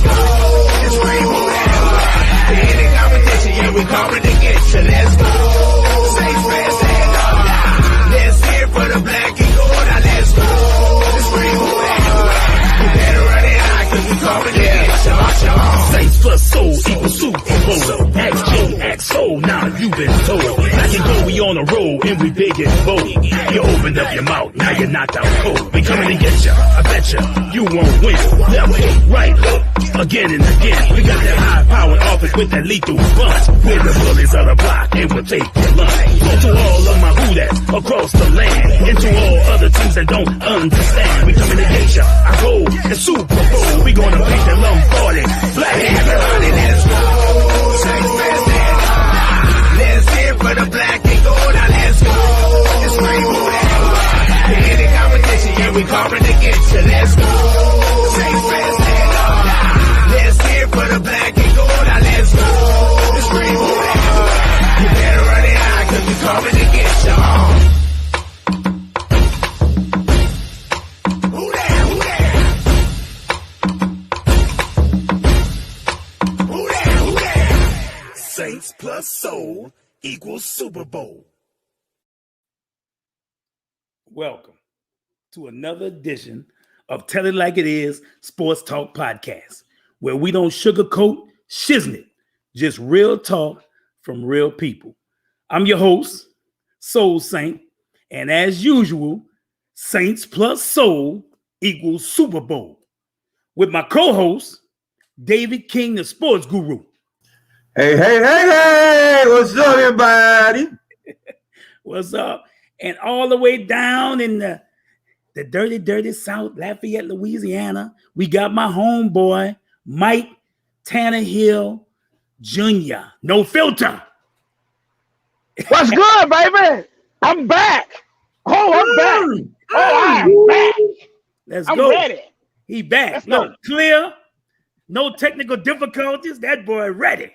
go. It's Rainbow Hour. Any competition, yeah, we coming to get you. Let's go. Saints fans, stand up. Let's hear for the black and gold. Now let's go. It's Rainbow Hour. You better run it out, cause we coming to get you. Saints plus soul equals Super Bowl. Ask Joe, ask Soul, now you've been told. Black and gold, we on a roll, and we big and bold. You opened up your mouth, now you're knocked out cold. We coming to get ya, I bet you won't win. Left, right, hook, again and again. We got that high-powered office with that lethal bunch. We're the bullies of the block, and we'll take your lunch. So to all of my who-that's across the land, and to all other teams that don't understand, we coming to get ya, I go, and Super Bowl. We gonna beat the Lombardi, black and everybody, let's go. Saints fans, stand up. Let's hear for the black and gold. Now let's go. It's Rainbow Hour. Any competition, yeah, we coming to get you. Let's go. Saints fans, stand up. Let's hear for the black and gold. Now let's go. It's Rainbow Hour. You better run it out, cause we coming to get you. Who there? Who there? Who there? Who there? Saints plus soul equals Super Bowl. Welcome to another edition of Tell It Like It Is Sports Talk Podcast, where we don't sugarcoat shiznit, just real talk from real people. I'm your host, Soul Saint, and as usual, Saints plus soul equals Super Bowl. With my co-host, David King, the sports guru. Hey, what's up, everybody? What's up? And all the way down in the dirty South, Lafayette, Louisiana, we got my homeboy, Mike Tannehill Jr. No filter. What's good, baby? I'm back. Oh, I'm back. I'm back. I'm go. Ready. He back. Look, clear. No technical difficulties. That boy ready.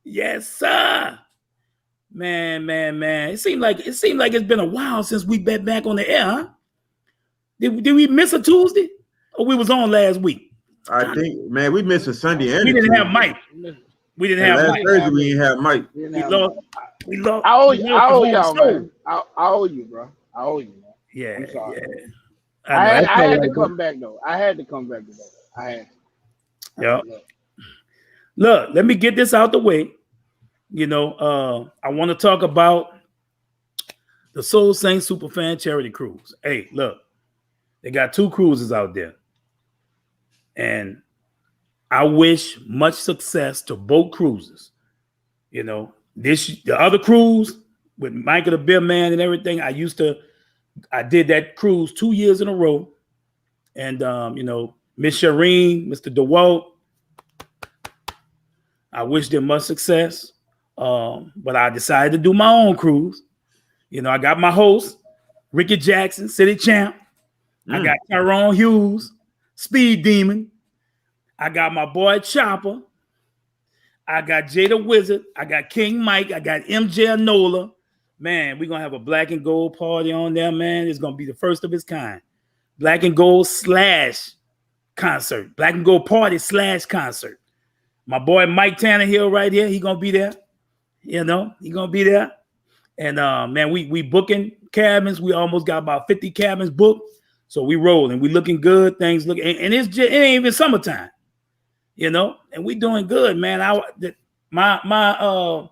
Yes, sir. Man. It seemed like it's been a while since we been back on the air, huh? Did we miss a Tuesday? Or we was on last week? I think, man, we missed a Sunday. We didn't have Mike. We didn't have Mike. Thursday we didn't have Mike. We lost. I owe y'all, man. I owe you, bro. I owe you, man. Yeah. I had to come back though. I had to come back today. I had to. Yeah. Look, let me get this out the way. You know, I want to talk about the Soul Saints Superfan Charity Cruise. Hey, look, they got 2 cruises out there. And I wish much success to both cruises. You know, the other cruise with Michael the Beer Man and everything, I did that cruise 2 years in a row. And, you know, Miss Shireen, Mr. DeWalt, I wish them much success. But I decided to do my own cruise. You know, I got my host, Ricky Jackson, City Champ. I got Tyrone Hughes, Speed Demon. I got my boy Chopper. I got Jada Wizard. I got King Mike. I got MJ Anola. Man, we're going to have a black and gold party on there, man. It's going to be the first of its kind. Black and gold / concert. Black and gold party / concert. My boy Mike Tannehill right here. He going to be there. You know, he going to be there. And, man, we booking cabins. We almost got about 50 cabins booked. So we rolling. We looking good. Things look, and it ain't even summertime. You know, and we doing good, man. My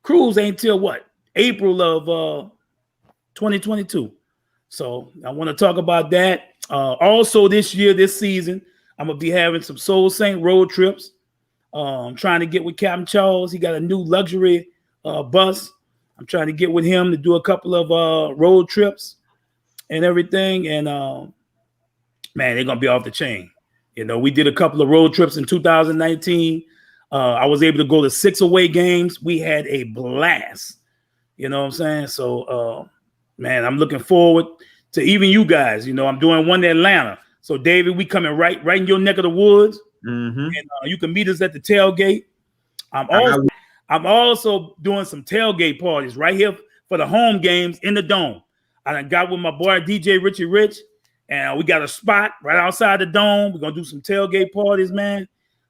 cruise ain't till what? April of 2022. So I want to talk about that. Also this season, I'm gonna be having some Soul Saint road trips. Trying to get with Captain Charles. He got a new luxury bus. I'm trying to get with him to do a couple of road trips and everything. And man, they're gonna be off the chain. You know, we did a couple of road trips in 2019. I was able to go to 6 away games. We had a blast. You know what I'm saying? So, man, I'm looking forward to even you guys. You know, I'm doing one in Atlanta. So, David, we coming right in your neck of the woods. Mm-hmm. And you can meet us at the tailgate. I'm also doing some tailgate parties right here for the home games in the Dome. I got with my boy DJ Richie Rich. And we got a spot right outside the dome. We're gonna do some tailgate parties, man.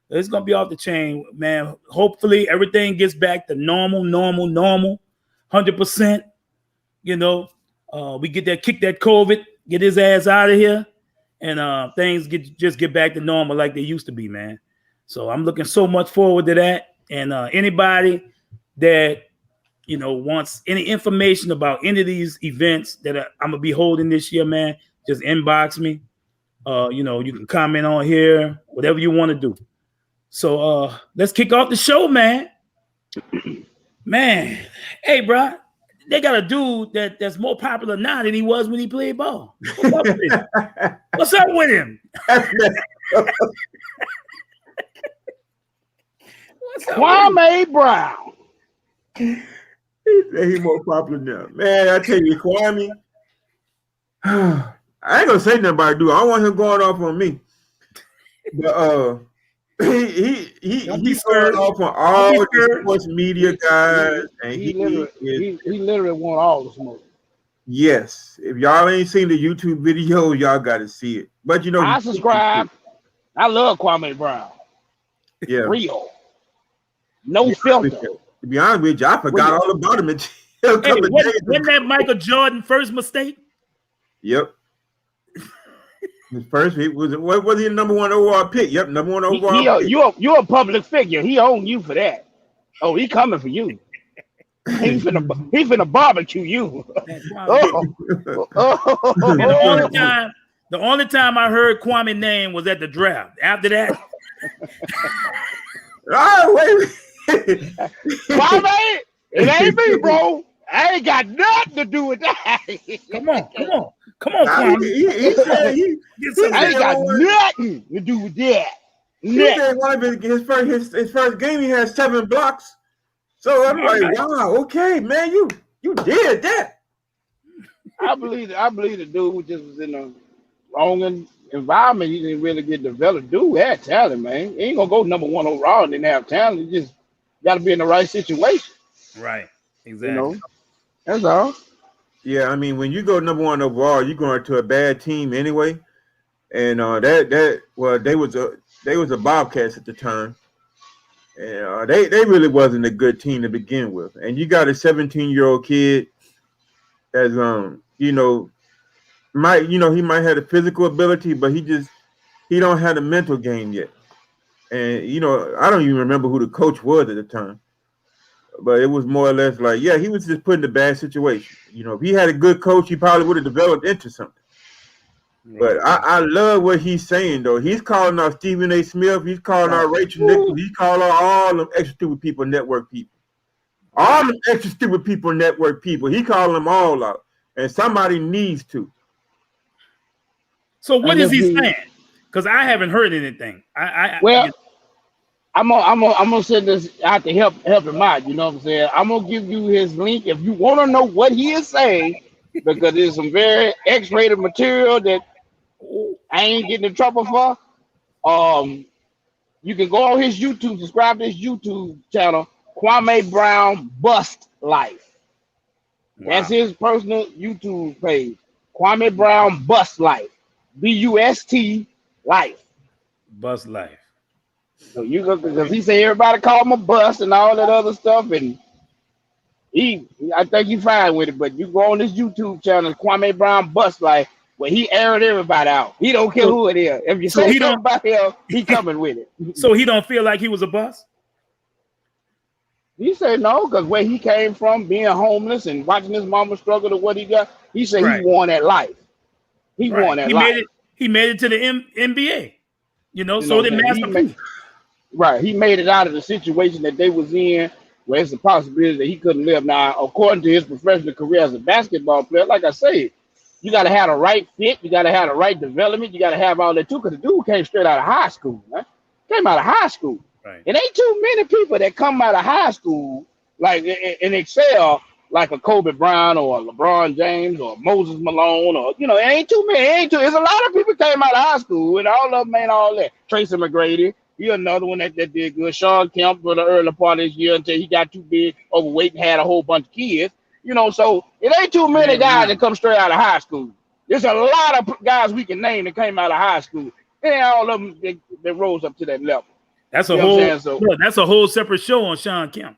It's gonna be off the chain, man. Hopefully everything gets back to normal, 100%. You know, we kick that COVID, get his ass out of here, and things get back to normal like they used to be, man. So I'm looking so much forward to that. And anybody that wants any information about any of these events that I'm gonna be holding this year, man, just inbox me. You can comment on here, whatever you want to do. So let's kick off the show, man. Man, hey, bro, they got a dude that's more popular now than he was when he played ball. What's up with him? What's up with him? Kwame Brown. He's more popular now. Man, I tell you, Kwame, I ain't gonna say nothing about it, dude. I don't want him going off on me. But he's going off on all the sports media guys, and he literally want all the smoke. Yes. If y'all ain't seen the YouTube video, y'all gotta see it. But I subscribe. I love Kwame Brown. Yeah. Real. No filter. To be honest with you, I forgot all about him. Wasn't that Michael Jordan's first mistake? Yep. His first was he the number one overall pick? Yep, number one overall pick. You're a public figure. He owned you for that. Oh, he coming for you. He finna barbecue you. The only time I heard Kwame's name was at the draft. After that, wait. Kwame, it ain't me, bro. I ain't got nothing to do with that. Come on, Kwame. I ain't got nothing to do with that. His first game, he had 7 blocks. So I'm like, wow, okay, man, you did that. I believe the dude just was in the wrong environment. He didn't really get developed. Dude had talent, man. He ain't gonna go number 1 overall and didn't have talent. He just got to be in the right situation. Right. Exactly. That's all. Yeah, I mean, when you go number 1 overall, you're going to a bad team anyway. And they was a Bobcats at the time. And they really wasn't a good team to begin with. And you got a 17-year-old kid that's he might have the physical ability, but he don't have the mental game yet. And I don't even remember who the coach was at the time. But it was more or less like, yeah, he was just put in a bad situation. If he had a good coach, he probably would have developed into something. Yeah. But I love what he's saying, though. He's calling out Stephen A. Smith. He's calling out Rachel Nichols. He's calling out all them extra stupid people, network people. All them extra stupid people, network people. He calling them all out. And somebody needs to. So what is he saying? Because I haven't heard anything. I'm gonna send this out to help him out. You know what I'm saying? I'm gonna give you his link if you want to know what he is saying, because there's some very X-rated material that I ain't getting in trouble for. You can go on his YouTube, subscribe to his YouTube channel, Kwame Brown Bust Life. Wow. That's his personal YouTube page, Kwame Brown Bust Life, BUST Life. Bust Life. So you go, because he said everybody call him a bust and all that other stuff, and I think he's fine with it. But you go on this YouTube channel, Kwame Brown Bust Life, where he aired everybody out. He don't care who it is. If you say somebody else, he coming with it. So he don't feel like he was a bust? He said no, because where he came from, being homeless and watching his mama struggle to what he got, he said he won that life. He won that life. He made it to the NBA. So did Master P. Right, he made it out of the situation that they was in, where it's a possibility that he couldn't live. Now, according to his professional career as a basketball player, like I said, you got to have the right fit, you got to have the right development, you got to have all that too. Because the dude came straight out of high school, man. Came out of high school. Right. It ain't too many people that come out of high school like and excel like a Kobe Bryant or a LeBron James or Moses Malone or it ain't too many. There's a lot of people came out of high school and all of them ain't all that. Tracy McGrady. He another one that did good. Sean Kemp for the early part of this year until he got too big, overweight, and had a whole bunch of kids. So it ain't too many guys that come straight out of high school. There's a lot of guys we can name that came out of high school, and all of them they rose up to that level. That's a You know what I'm saying? look, that's a whole separate show on Sean Kemp.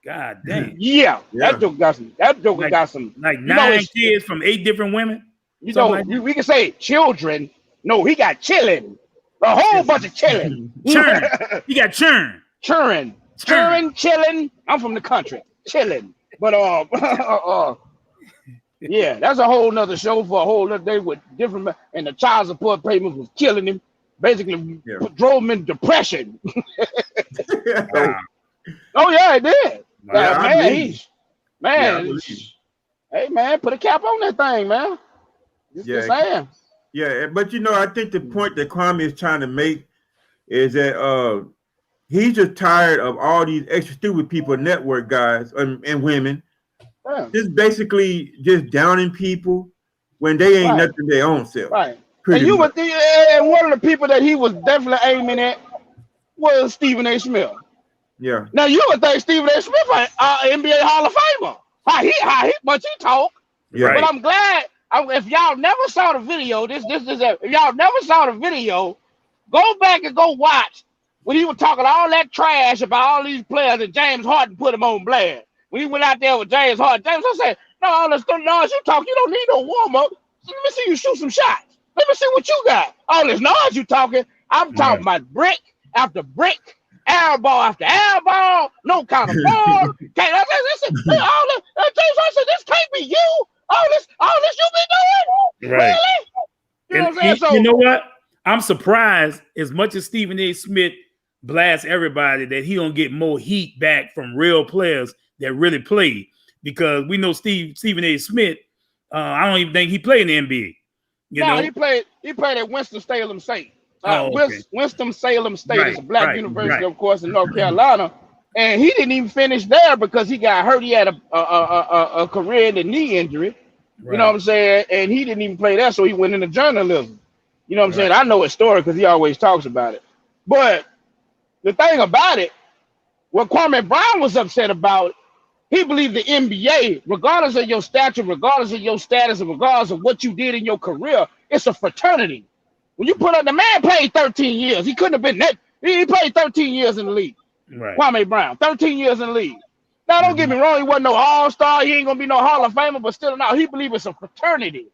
God dang. Yeah, that joke got some. That joke got some. Like 9 kids from 8 different women. You know, like we can say children. No, he got chilling. A whole bunch of chilling. Churn. He got churn. Churn, chilling. I'm from the country. Chilling. But yeah, that's a whole nother show for a whole other day with different, and the child support payments was killing him. Basically, drove him into depression. Oh yeah, it did. Hey man, put a cap on that thing, man. Just saying. Yeah, but you know, I think the point that Kwame is trying to make is that he's just tired of all these extra stupid people, network guys and women, just basically just downing people when they ain't nothing their own self. Right. And one of the people that he was definitely aiming at was Stephen A. Smith. Yeah. Now you would think Stephen A. Smith NBA Hall of Famer. How much he talk. Yeah. But I'm glad. If y'all never saw the video, if y'all never saw the video, go back and go watch when he was talking all that trash about all these players and James Harden put him on blast. When he went out there with James Harden, I said, no, all this noise you talk, you don't need no warm up. Let me see you shoot some shots. Let me see what you got. All this noise you talking, I'm talking about brick after brick, air ball after air ball, no kind of ball. James Harden said, this can't be you. All this you been doing? Right. Really? You know what I'm saying? So, you know what? I'm surprised as much as Stephen A. Smith blasts everybody that he don't get more heat back from real players that really play, because we know Stephen A. Smith. I don't even think he played in the NBA. You know? He played at Winston-Salem State. Okay. Winston-Salem State is a black university, of course, in North Carolina. And he didn't even finish there because he got hurt. He had a career-ending knee injury. Right. You know what I'm saying? And he didn't even play there, so he went into journalism. You know what I'm saying? I know his story because he always talks about it. But the thing about it, what Kwame Brown was upset about, he believed the NBA, regardless of your stature, regardless of your status, and regardless of what you did in your career, it's a fraternity. When you put up, the man played 13 years. He couldn't have been that. He played 13 years in the league. Right. Kwame Brown, 13 years in the league. Now, don't get me wrong, he wasn't no all-star. He ain't going to be no Hall of Famer, but still, now he believes it's a fraternity.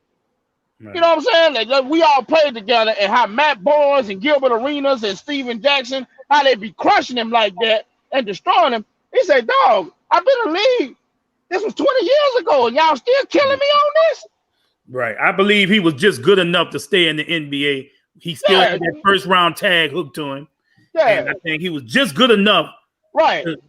Right. You know what I'm saying? Like, we all played together, and how Matt Boyes and Gilbert Arenas and Steven Jackson, how they be crushing him like that and destroying him. He said, dog, I've been in the league. This was 20 years ago, and y'all still killing me on this? Right. I believe he was just good enough to stay in the NBA. He still had that first-round tag hooked to him. Yeah. And I think he was just good enough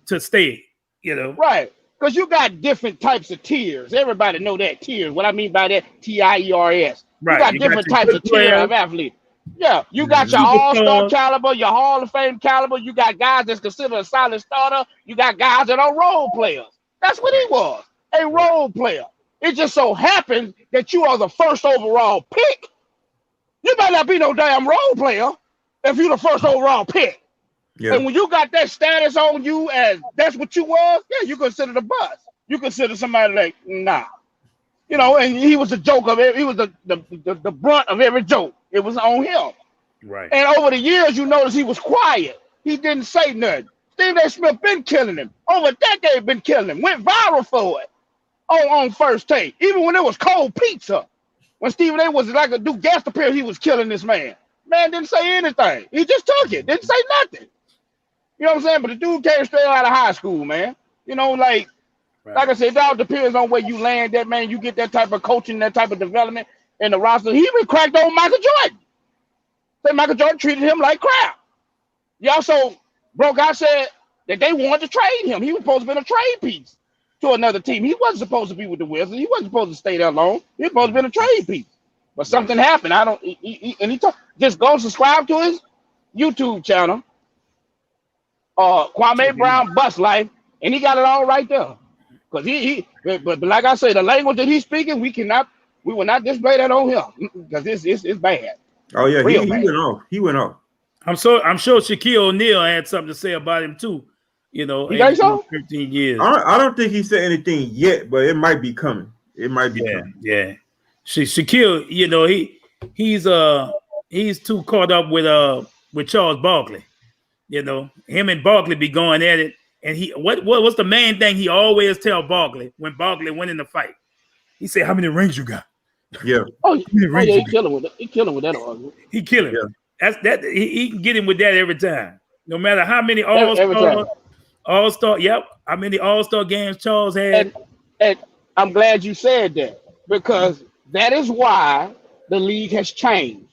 to stay, you know. Right. Because you got different types of tiers. Everybody know that tiers. What I mean by that, TIERS. Right. You got different types of tiers of athletes. Yeah, you got your all-star caliber, your Hall of Fame caliber. You got guys that's considered a solid starter. You got guys that are role players. That's what he was, a role player. It just so happens that you are the first overall pick. You might not be no damn role player if you're the first overall pick. Yeah. And when you got that status on you as that's what you was, yeah, you consider the buzz. You consider somebody like, nah. You know, and he was the joke of it. He was the brunt of every joke. It was on him. Right. And over the years, you notice he was quiet. He didn't say nothing. Stephen A. Smith been killing him. Over a decade been killing him. Went viral for it on First Take. Even when it was cold pizza. When Stephen A. was like a do guest appearance, he was killing this man. Man didn't say anything. He just took it. Didn't say nothing. You know what I'm saying? But the dude came straight out of high school, man. You know, like I said, it all depends on where you land that, man. You get that type of coaching, that type of development in the roster. He even cracked on Michael Jordan. Said Michael Jordan treated him like crap. He also broke out, said that they wanted to trade him. He was supposed to be a trade piece to another team. He wasn't supposed to be with the Wizards. He wasn't supposed to stay there long. He was supposed to be a trade piece. But something happened. Just go subscribe to his YouTube channel. Kwame Brown Bus Life, and he got it all right there. Because but like I say, the language that he's speaking, we will not display that on him because it's bad. Oh yeah, he went off. He went off. I'm sure Shaquille O'Neal had something to say about him too. You know, you think so? 15 years. I don't think he said anything yet, but it might be coming. It might be coming. Yeah. Shaquille, he's too caught up with Charles Barkley. Him and Barkley be going at it. And what's the main thing he always tell Barkley when Barkley went in the fight? He said, "How many rings you got?" Yeah. He killing with that. He killing with that argument. He killing. Yeah. That's that. He can get him with that every time. No matter how many Every time. All-Star. Yep. How many All-Star games Charles had? And I'm glad you said that, because that is why the league has changed.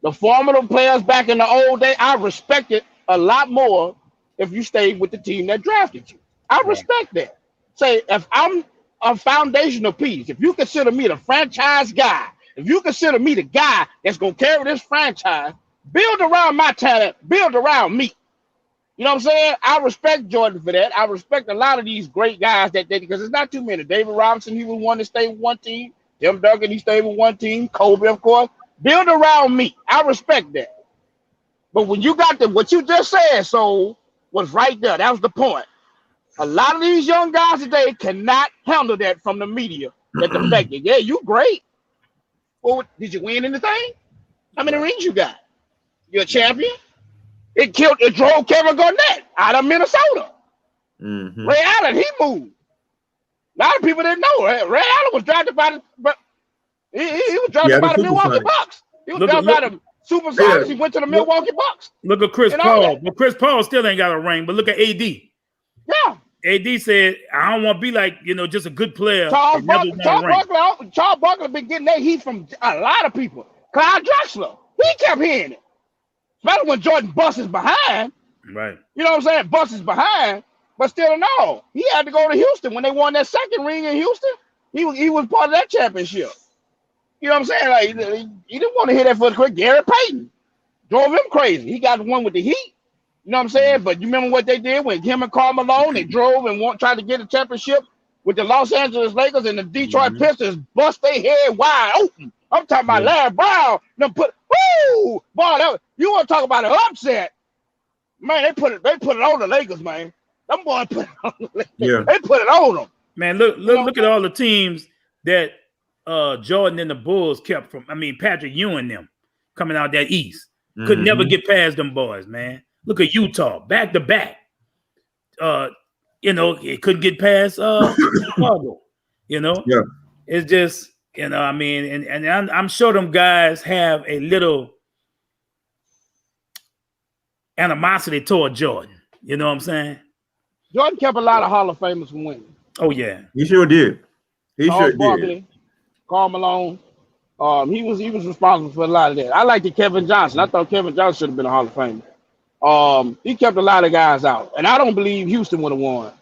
The formidable players back in the old day, I respected a lot more if you stayed with the team that drafted you. I respect that. Say, if I'm a foundational piece, if you consider me the franchise guy, if you consider me the guy that's going to carry this franchise, build around my talent, build around me. You know what I'm saying? I respect Jordan for that. I respect a lot of these great guys because it's not too many. David Robinson, he was one to stay with one team. Tim Duncan, he stayed with one team. Kobe, of course. Build around me. I respect that. But when you got what you just said, so was right there. That was the point. A lot of these young guys today cannot handle that from the media. That the fact that, yeah, you great. Well, did you win anything? How many rings you got? You're a champion? It drove Kevin Garnett out of Minnesota. Mm-hmm. Ray Allen, he moved. A lot of people didn't know. Ray Allen was drafted by the Milwaukee Bucks. He was drafted by the Supersonics. He went to the Milwaukee Bucks. Look at Chris Paul. But Chris Paul still ain't got a ring. But look at AD. Yeah. AD said, "I don't want to be like just a good player." Charles Barkley been getting that heat from a lot of people. Clyde Drexler, he kept hearing it. Especially when Jordan busts behind. Right. You know what I'm saying? Busts behind. But still, no. He had to go to Houston when they won that second ring in Houston. He was part of that championship. You know what I'm saying? Like he didn't want to hear that for the quick. Gary Payton drove him crazy. He got the one with the Heat. You know what I'm saying? But you remember what they did when him and Karl Malone, they drove and tried to get a championship with the Los Angeles Lakers, and the Detroit Pistons bust their head wide open. I'm talking about Larry Brown. You want to talk about an upset? Man, they put it on the Lakers, man. Them boys put it on the Lakers. Yeah. They put it on them. Man, look at all the teams that Jordan and the Bulls kept from. I mean, Patrick Ewing them coming out that East. Could never get past them boys, man. Look at Utah, back to back. It couldn't get past Chicago. Yeah. It's just, I mean, and I'm sure them guys have a little animosity toward Jordan. You know what I'm saying? Jordan kept a lot of Hall of Famers from winning. Oh yeah, he sure did. Barkley, Karl Malone. He was responsible for a lot of that. I liked Kevin Johnson. I thought Kevin Johnson should have been a Hall of Famer. He kept a lot of guys out, and I don't believe Houston would have won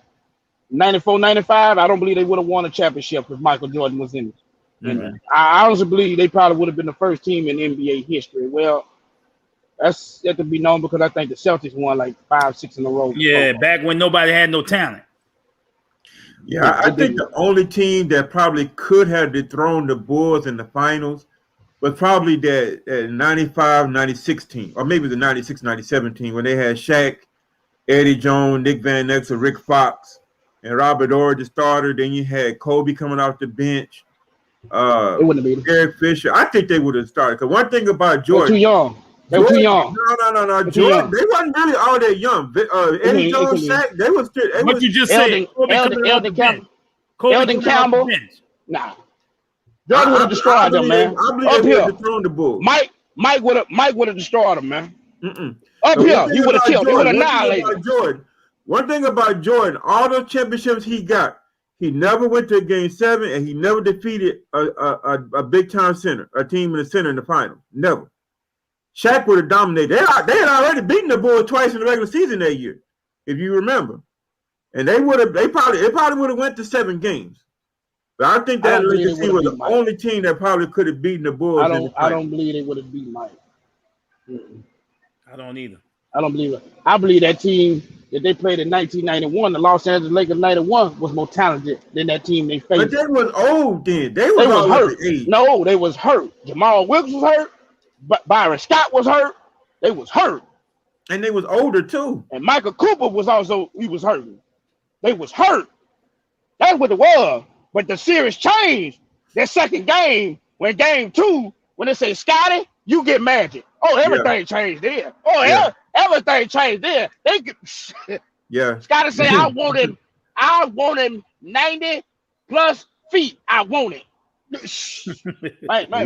94, 95. I don't believe they would have won a championship if Michael Jordan was in it. I honestly believe they probably would have been the first team in NBA history. Well, that's yet to be known, because I think the Celtics won like 5, 6 in a row. Yeah, back when nobody had no talent. Yeah, I think the only team that probably could have dethroned the Bulls in the finals was probably that 95-96 team, or maybe the 96-97 team, when they had Shaq, Eddie Jones, Nick Van Exel, Rick Fox, and Robert Horry the starter. Then you had Kobe coming off the bench. It wouldn't have been Derek Fisher. I think they would have started. Because one thing about Jordan, they're too young. They were too young. No. Jordan, they wasn't really all that young. Eddie Jones, Shaq, they was still. What you just said? Eldon Campbell. Nah. Jordan would have destroyed them, man. I believe they would have thrown the Bulls. Mike would have destroyed them, man. Up here, he would have killed. He would have annihilated. Jordan. One thing about Jordan, all those championships he got, he never went to Game 7, and he never defeated a big time center, a team in the center in the final. Never. Shaq would have dominated. They had already beaten the Bulls twice in the regular season that year, if you remember. And it probably would have went to 7 games. But I think that Lakers team was the only team that probably could have beaten the Bulls. I don't believe they would have beaten Mike. I don't either. I don't believe it. I believe that team that they played in 1991, the Los Angeles Lakers 91, was more talented than that team they faced. But they was old then. They was hurt. No, they was hurt. Jamal Wilkes was hurt. But Byron Scott was hurt. They was hurt. And they was older too. And Michael Cooper was hurting. They was hurt. That's what it was. But the series changed That second game, when game 2, when they say Scotty, you get Magic. Oh, everything changed there. Oh, everything changed there. They get, Scotty say, I want him 90 plus feet. I want it. He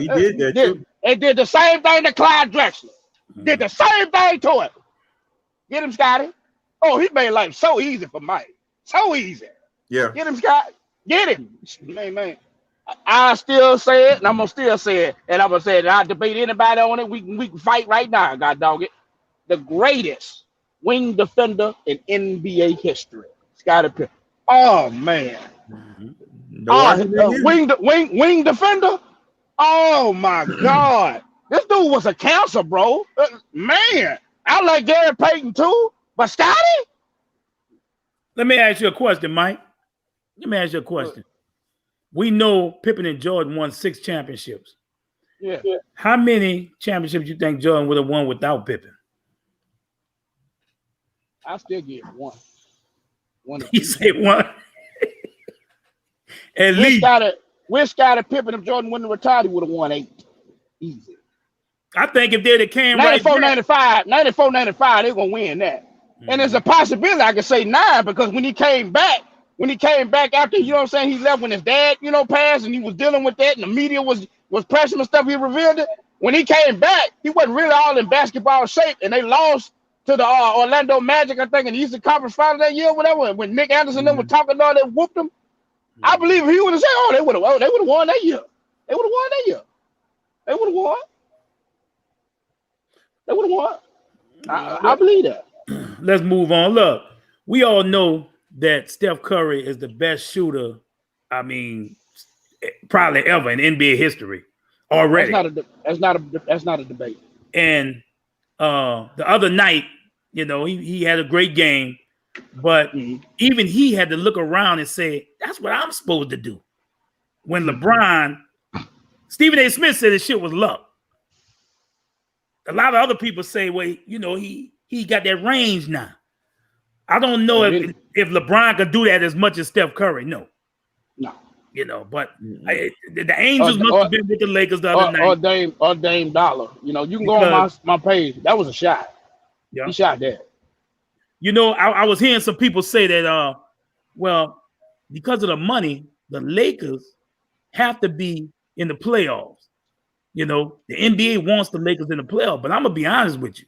did that too. They did the same thing to Clyde Drexler. Did the same thing to him. Get him, Scotty. Oh, he made life so easy for Mike. So easy. Yeah. Get him, Scott. Get him. Man. I still say it, and I'm gonna still say it, and I'm gonna say it. I debate anybody on it. We can fight right now. God dog it. The greatest wing defender in NBA history, Scottie Pippen. Oh man. Wing defender. Oh my God. This dude was a cancer, bro. Man, I like Gary Payton too, but Scotty. Let me ask you a question, Mike. Let me ask you a question. We know Pippen and Jordan won 6 championships. Yeah. How many championships you think Jordan would have won without Pippen? I still get one. You say one? At least. Wish Scottie Pippen, if Jordan wouldn't have retired, he would have won 8. Easy. I think if they'd have came 94, 95, they're going to win that. Mm-hmm. And there's a possibility I could say 9 because when he came back after, you know what I'm saying, he left when his dad, passed and he was dealing with that and the media was pressing and stuff, he revealed it. When he came back, he wasn't really all in basketball shape and they lost to the Orlando Magic, I think, in the Eastern Conference Finals that year, whatever. When Nick Anderson them was talking about, they whooped them. I believe if he would have said, they would have won that year. They would have won. I believe that. Let's move on. Look, we all know that Steph Curry is the best shooter, probably ever in NBA history already. That's not a debate. And the other night, he had a great game, but even he had to look around and say, that's what I'm supposed to do. When LeBron, Stephen A. Smith said his shit was luck. A lot of other people say, well, he got that range now. I don't know if LeBron could do that as much as Steph Curry. No. But the Angels must have been with the Lakers the other night. Or Dame Dollar. You can go on my page. That was a shot. Yeah. He shot that. I was hearing some people say that, because of the money, the Lakers have to be in the playoffs. The NBA wants the Lakers in the playoffs, but I'm going to be honest with you.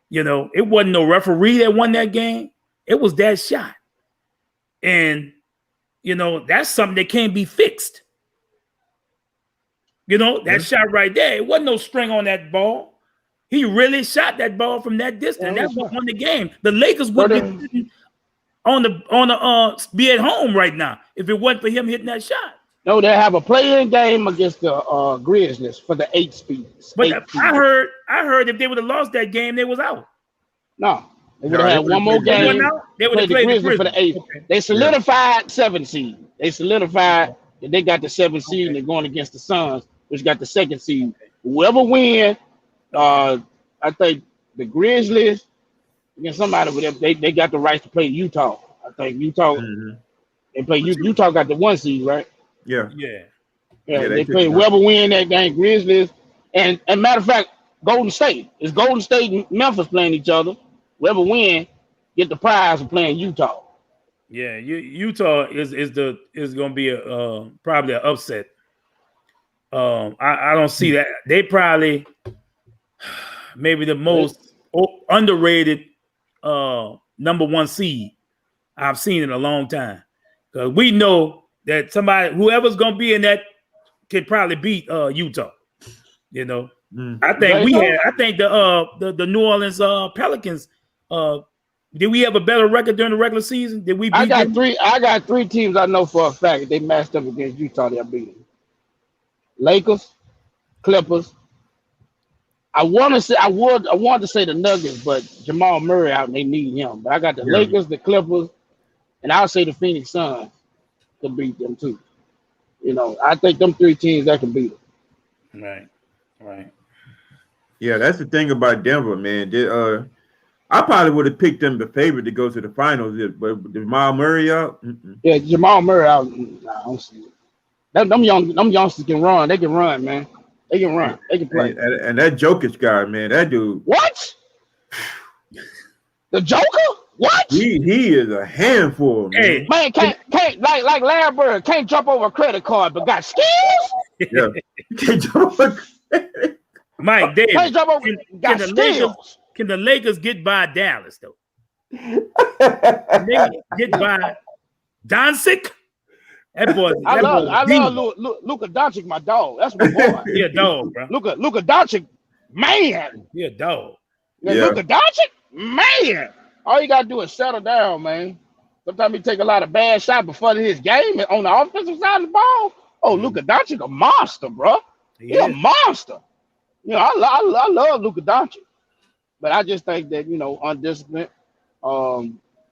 It wasn't no referee that won that game. It was that shot. And, that's something that can't be fixed. That shot right there, it wasn't no string on that ball. He really shot that ball from that distance. That's what won the game. The Lakers would be be at home right now if it wasn't for him hitting that shot. No, they have a play-in game against the Grizzlies for the 8 speeds. But I heard if they would have lost that game, they was out. No, they would have had one more game. They would have played the Grizzlies for the 8th. Okay. They solidified 7 seed. They solidified that they got the 7th seed and they're going against the Suns, which got the 2nd seed. Whoever wins, I think the Grizzlies against somebody with them, they got the right to play Utah. I think Utah. They play Utah got the 1 seed, right? Yeah. They play whoever win that game, Grizzlies, and matter of fact, Golden State. It's Golden State and Memphis playing each other. Whoever win, get the prize of playing Utah. Yeah, Utah is going to be probably an upset. I don't see that. They probably maybe the most underrated number 1 seed I've seen in a long time. Because we know that whoever's going to be in that could probably beat Utah. I think the New Orleans Pelicans. Did we have a better record during the regular season? Did we? I got 3 teams I know for a fact if they matched up against Utah, they'll beat them. Lakers, Clippers. I wanted to say the Nuggets, but Jamal Murray out and they need him. But I got the Lakers, the Clippers, and I'll say the Phoenix Suns could beat them too. I think them 3 teams that can beat them. Right. Yeah, that's the thing about Denver, man. I probably would have picked them the favorite to go to the finals, but Jamal Murray out. Yeah, Jamal Murray out. I don't see it. Them youngsters can run. They can run, man. They can run. They can play. And that Jokic guy, man, that dude. What? The Joker? What? He is a handful, man. Hey, Man, can't like Larry Bird can't jump over a credit card, but got skills. Yeah. He can't jump over- Mike Davis. Can't jump over. Got skills. Can the Lakers get by Dallas though? Can they get by Doncic? That boy. I love demon. Luka Doncic, my dog. That's my boy. He a dog, bro. Luka Doncic, man. He a dog. Yeah. Luka Doncic, man. All you gotta do is settle down, man. Sometimes he take a lot of bad shots before his game on the offensive side of the ball. Oh, Luka Doncic a monster, bro. He's a monster. You know, I love Luka Doncic, but I just think that undisciplined,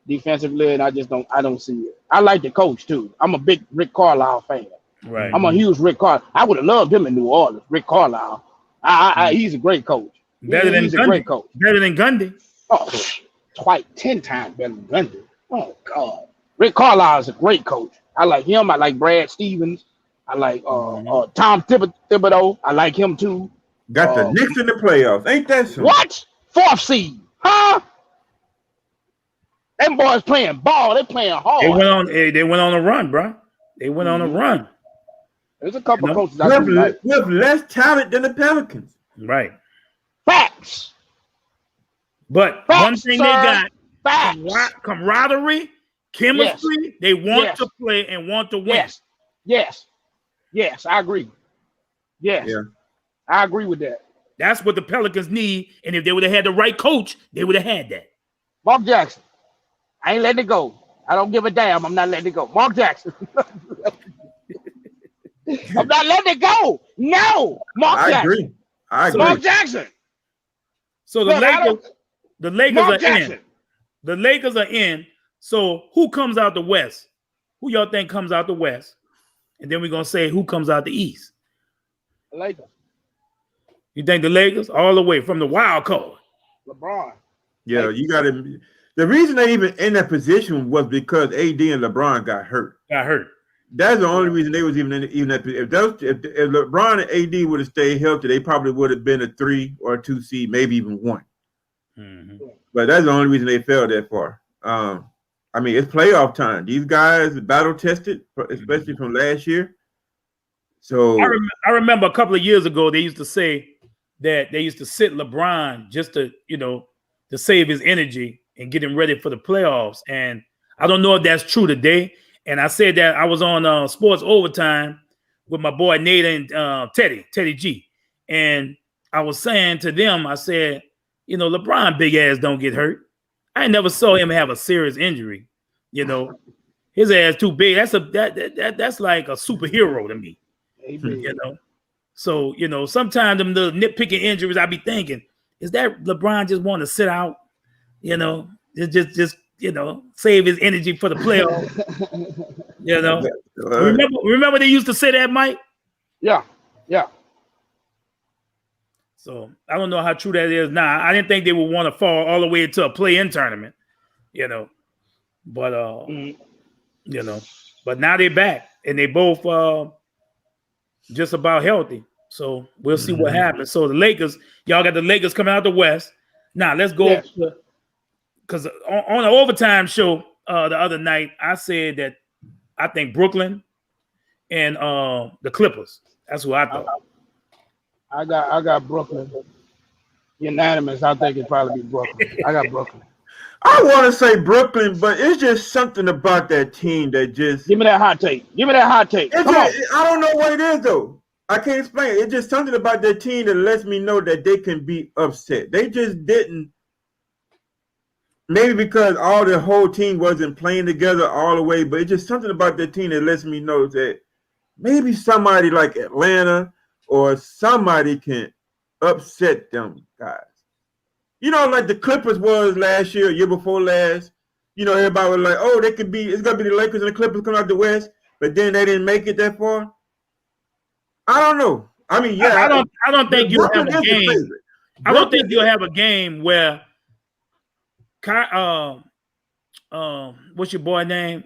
defensively, and I don't see it. I like the coach too. I'm a big Rick Carlisle fan. Right. I'm a huge Rick Carlisle. I would have loved him in New Orleans. Rick Carlisle. He's a great coach. He's a great coach. Better than Gundy. Oh, 10 times better than Gundy. Oh God, Rick Carlisle is a great coach. I like him. I like Brad Stevens. I like Tom Thibodeau. I like him too. Got the Knicks in the playoffs. Ain't that something? What? 4th seed, huh? Them boys playing ball. They playing hard. They went on a run, bro. They went on a run. There's a couple of coaches I do like. With less talent than the Pelicans. Right. Facts. But one thing they got, Facts. camaraderie, chemistry. Yes. They want Yes. to play and want to win. Yes, I agree. Yes. Yeah. I agree with that. That's what the Pelicans need. And if they would have had the right coach, they would have had that. Mark Jackson. I ain't letting it go. I don't give a damn. I'm not letting it go. Mark Jackson. I'm not letting it go. No. Mark Jackson. I agree. Mark Jackson. So Look, the Lakers Mark are Jackson. in. The Lakers are in. So who comes out the West? Who y'all think comes out the West? And then we're gonna say who comes out the East. Lakers. You think the Lakers all the way from the wild card? LeBron. Yeah, you got to. The reason they even in that position was because AD and LeBron got hurt. Got hurt. That's the only reason they was even in that. If LeBron and AD would have stayed healthy, they probably would have been a 3 or a 2 seed, maybe even 1. Mm-hmm. But that's the only reason they fell that far. I mean, it's playoff time. These guys are battle tested, especially from last year. So I remember a couple of years ago they used to say that they used to sit LeBron just to to save his energy and get him ready for the playoffs. And I don't know if that's true today. And I said that I was on Sports Overtime with my boy Nate and Teddy G. And I was saying to them, I said, LeBron big ass don't get hurt. I never saw him have a serious injury. His ass too big. That's like a superhero to me. So sometimes them little nitpicking injuries, I be thinking, is that LeBron just want to sit out? Just save his energy for the playoffs. Remember they used to say that, Mike? Yeah. So I don't know how true that is now. I didn't think they would want to fall all the way into a play-in tournament, but but now they're back and they both just about healthy. So we'll see what happens. So the Lakers, y'all got the Lakers coming out the West. Now let's go because on the overtime show the other night, I said that I think Brooklyn and the Clippers. That's who I thought. I got Brooklyn. Unanimous. I think it'd probably be Brooklyn. I got Brooklyn. I want to say Brooklyn, but it's just something about that team that just give me that hot take. Come on. I don't know what it is though. I can't explain it. It's just something about that team that lets me know that they can be upset. They just didn't. Maybe because the whole team wasn't playing together all the way, but it's just something about that team that lets me know that maybe somebody like Atlanta or somebody can upset them guys. Like the Clippers was last year before last. Everybody was like, oh, it's going to be the Lakers and the Clippers coming out the West, but then they didn't make it that far. I don't know. I mean, yeah. I don't think you'll have a game. I don't think you'll have a game where what's your boy name?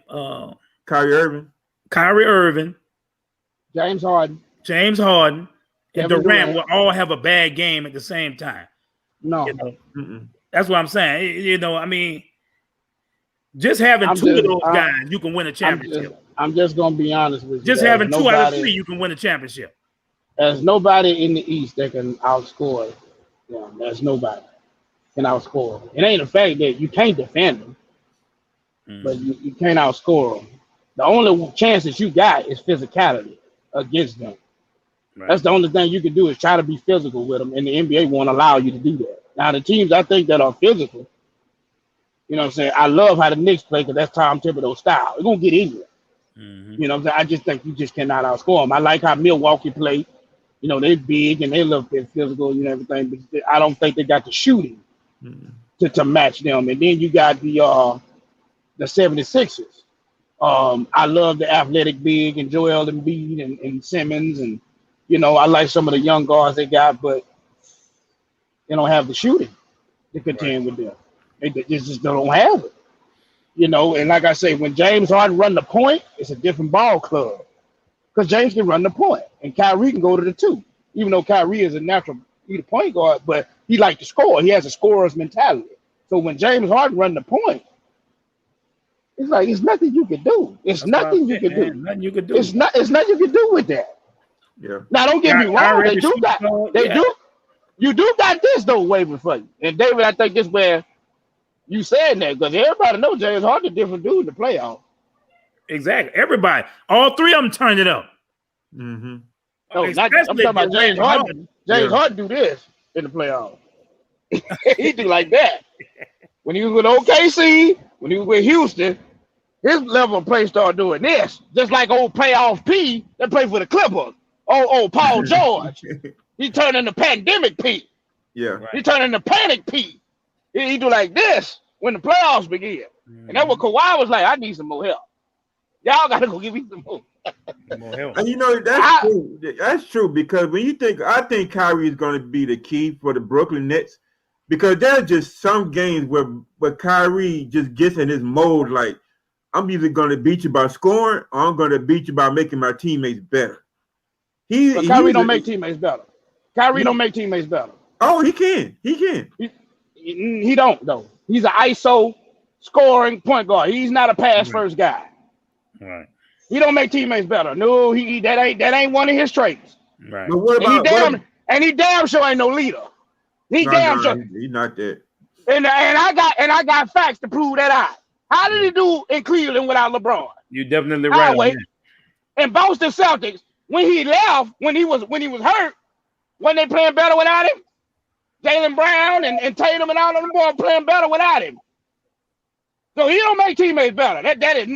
Kyrie Irving. Kyrie Irving James Harden. and Kevin Durant Durant. will all have a bad game at the same time. No. You know, Mm-mm. that's what I'm saying. You know, I mean, just having two of those guys, you can win a championship. I'm just gonna be honest with you. Just having 2 out of 3, you can win a championship. There's nobody in the East that can outscore. There's nobody can outscore. It ain't the fact that you can't defend them, but you can't outscore them. The only chance that you got is physicality against them. Right. That's the only thing you can do is try to be physical with them, and the NBA won't allow you to do that. Now, the teams I think that are physical, you know what I'm saying? I love how the Knicks play because that's Tom Thibodeau's style. It's going to get in you. You know what I'm saying? I just think you just cannot outscore them. I like how Milwaukee play. You know, they're big and they look physical and everything, but I don't think they got the shooting to match them. And then you got the 76ers. I love the athletic big and Joel Embiid and Simmons. And, you know, I like some of the young guards they got, but they don't have the shooting to contend with them. They just don't have it. You know, and like I say, when James Harden run the point, it's a different ball club. Because James can run the point, and Kyrie can go to the 2. Even though Kyrie is a natural point guard, but he like to score. He has a scorer's mentality. So when James Harden run the point, it's like it's nothing you can do. It's nothing you can do. Nothing you can do. It's nothing you can do with that. Yeah. Now don't get me wrong. They do got. They do. You do got this though waiting for you. And David, I think this is where you saying that because everybody knows James Harden a different dude in the playoffs. Exactly. Everybody. All 3 of them turned it up. Mm-hmm. No, I'm talking about James Harden. James Harden do this in the playoffs. He do like that. When he was with OKC, when he was with Houston, his level of play started doing this. Just like old playoff P that played for the Clippers. Oh, Paul George. He turned into pandemic P. Yeah. Right. He turned into panic P. He do like this when the playoffs begin. And that's what Kawhi was like, I need some more help. Y'all got to go give me some more. And you know, that's true. That's true because when you think, I think Kyrie is going to be the key for the Brooklyn Nets because there's just some games where Kyrie just gets in his mode like, I'm either going to beat you by scoring or I'm going to beat you by making my teammates better. Kyrie don't make teammates better. Kyrie don't make teammates better. Oh, he can. He can. He don't, though. He's an ISO scoring point guard. He's not a pass first guy. Right. He don't make teammates better. No, that ain't one of his traits. Right. But what about he damn sure ain't no leader. He's not that. And I got facts to prove that out. How did he do in Cleveland without LeBron? You definitely right. Wait. And Boston Celtics, when he left, when he was hurt, when they playing better without him, Jaylen Brown and Tatum and all of them boys playing better without him. So he don't make teammates better. That is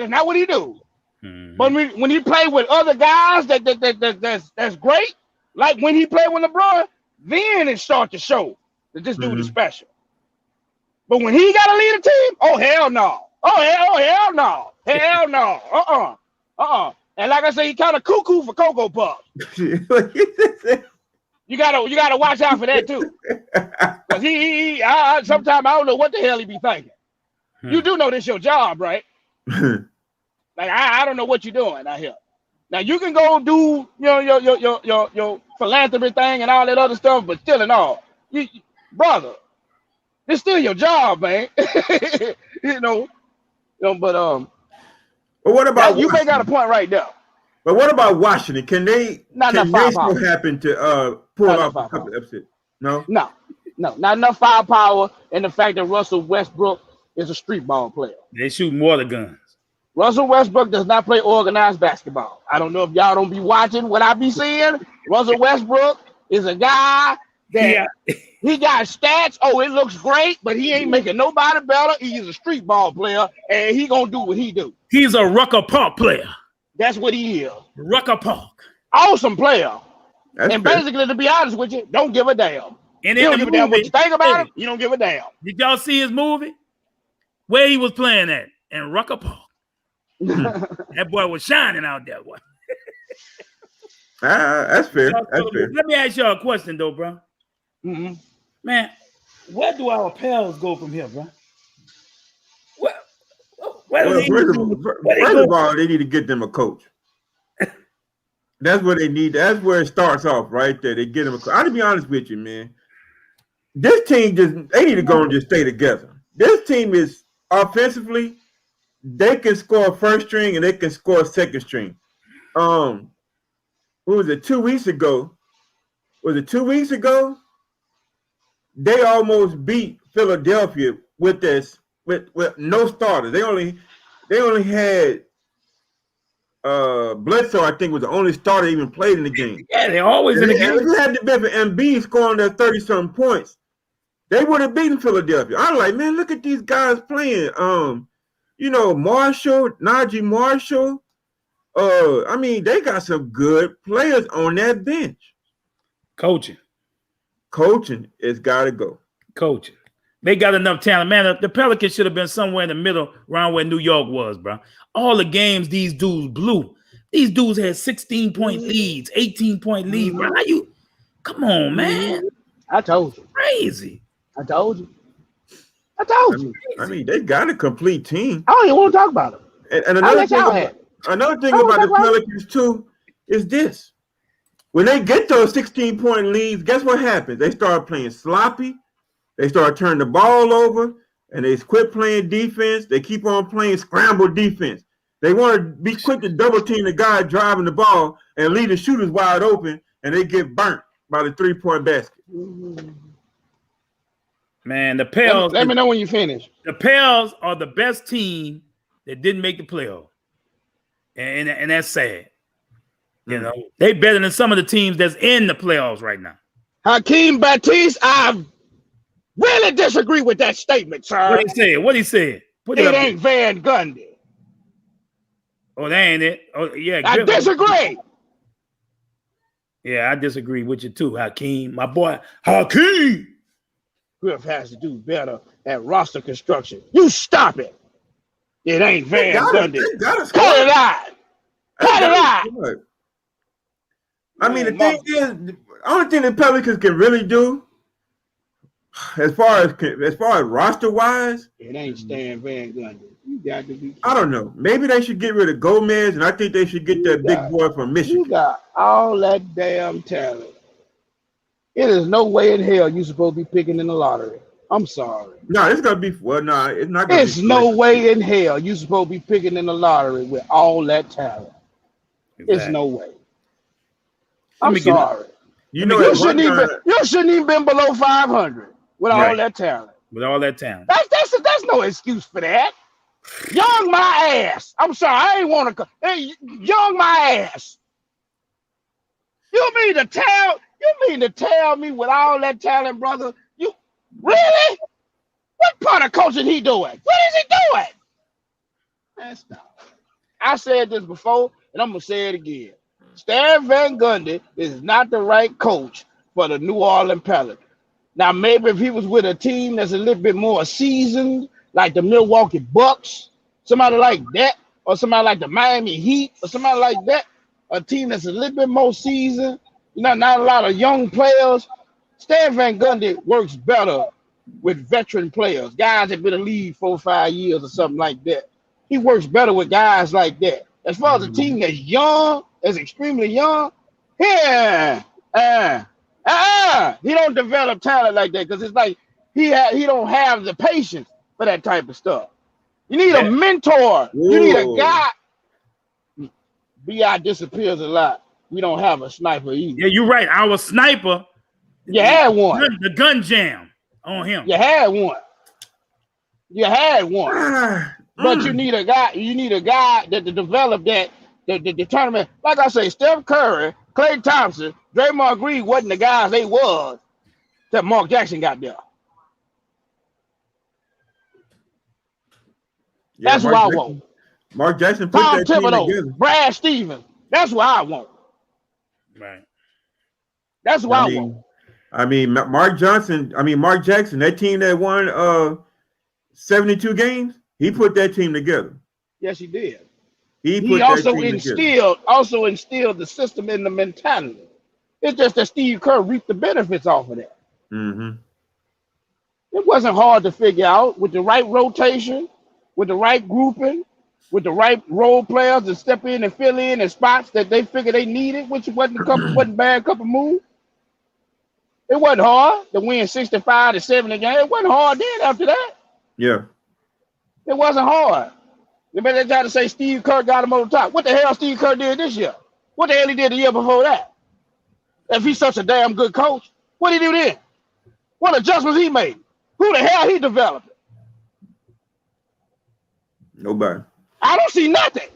not what he do. Mm-hmm. But when he play with other guys that's great, like when he played with LeBron, then it starts to show that this dude is special. But when he got to lead a team, oh hell no. Hell no. And like I say, he kind of cuckoo for Cocoa Puffs. You gotta watch out for that too. Because he sometimes I don't know what the hell he be thinking. You do know this your job, right? Like I don't know what you're doing out here. Now you can go do your philanthropy thing and all that other stuff, but still and all, brother, it's still your job, man. But what about you may got a point right there. But what about Washington? Can they still happen to pull off a couple upsets? No, not enough firepower, and the fact that Russell Westbrook is a street ball player. They shoot more than guns. Russell Westbrook does not play organized basketball. I don't know if y'all don't be watching what I be seeing. Russell Westbrook is a guy that he got stats. Oh, it looks great, but he ain't making nobody better. He is a street ball player, and he gonna do what he do. He's a Rucker Park player. That's what he is. Rucker Park. Awesome player. That's and fair. Basically, to be honest with you, don't give a damn. And you don't give a damn what you think about him. You don't give a damn. Did y'all see his movie? Where he was playing at? In Rucker Park. That boy was shining out there. Boy. That's fair. That's fair. Let me ask y'all a question, though, bro. Mm-hmm. Man, where do our pals go from here, bro? First of all, they need to get them a coach. That's what they need. That's where it starts off, right there. They get them. I'll be honest with you, man. This team they need to go and just stay together. This team is offensively, they can score first string and they can score second string. What was it? 2 weeks ago? Was it 2 weeks ago? They almost beat Philadelphia with no starters. They only had Bledsoe, I think, was the only starter even played in the game. Yeah, they're always in the game. If it hadn't been for Embiid scoring their 30-something points, they would have beaten Philadelphia. I'm like, man, look at these guys playing. Marshall, Najee Marshall. I mean, they got some good players on that bench. Coaching has got to go. Coaching. They got enough talent. Man, the Pelicans should have been somewhere in the middle around where New York was, bro. All the games these dudes blew. These dudes had 16-point leads, 18-point leads, bro. Come on, man. I told you. Crazy. I told you. I mean, they got a complete team. I don't even want to talk about them. And another thing about the Pelicans, too, is this. When they get those 16-point leads, guess what happens? They start playing sloppy. They start turning the ball over, and they quit playing defense. They keep on playing scramble defense. They want to be quick to double team the guy driving the ball and leave the shooters wide open, and they get burnt by the three-point basket. Man, the Pels. Let me know when you finish. The Pels are the best team that didn't make the playoff, and that's sad. You know, they better than some of the teams that's in the playoffs right now. Hakeem Batiste, I really disagree with that statement, sir. What he said? It ain't Van Gundy. Oh, that ain't it. Oh, yeah. I disagree. Yeah, I disagree with you too, Hakeem. My boy, Hakeem. Griff has to do better at roster construction. You stop it. It ain't Van Gundy. Cut it out. Cut it out. I mean, the thing is, the only thing the Pelicans can really do, as far as roster wise, it ain't Stan Van Gundy. You got to be. I don't know. Maybe they should get rid of Gomez, and I think they should get that big boy from Michigan. You got all that damn talent. It is no way in hell you supposed to be picking in the lottery. I'm sorry. No, it's gonna be. Well, no, it's not. It's no way in hell you supposed to be picking in the lottery with all that talent. Exactly. It's no way. I'm sorry. You shouldn't even been below 500 with all that talent. With all that talent. That's no excuse for that. Young my ass. I'm sorry. I ain't want to. Young my ass. You mean to tell me with all that talent, brother? You really? What part of coaching he doing? What is he doing? Man, stop. I said this before, and I'm gonna say it again. Stan Van Gundy is not the right coach for the New Orleans Pelicans. Now, maybe if he was with a team that's a little bit more seasoned, like the Milwaukee Bucks, somebody like that, or somebody like the Miami Heat, or somebody like that, a team that's a little bit more seasoned, not a lot of young players, Stan Van Gundy works better with veteran players, guys that been in the league 4 or 5 years or something like that. He works better with guys like that. As far as a team that's young, that's extremely young, he don't develop talent like that because it's like he don't have the patience for that type of stuff. You need a mentor. You need a guy. B.I. disappears a lot. We don't have a sniper either. Yeah, you're right. Our sniper. You had one. The gun jam on him. You had one. But you need a guy. You need a guy that to develop that the tournament. Like I say, Steph Curry, Klay Thompson, Draymond Green wasn't the guys they was that Mark Jackson got there. Yeah, that's what I want. Mark Jackson put Tom that team Thibodeau, together. Brad Stevens. That's what I want. Right. That's what I want. I mean, Mark Jackson, that team that won 72 games, he put that team together. Yes, he did. He also instilled the system and the mentality. It's just that Steve Kerr reaped the benefits off of that. Mm-hmm. It wasn't hard to figure out with the right rotation, with the right grouping. with the right role players to step in and fill in spots that they figured they needed, which wasn't bad couple moves. It wasn't hard to win 65-7 again. It wasn't hard then after that. Yeah. It wasn't hard. They better try to say Steve Kerr got him on the top. What the hell Steve Kerr did this year? What the hell he did the year before that? If he's such a damn good coach, what did he do then? What adjustments he made? Who the hell he developed? Nobody. I don't see nothing.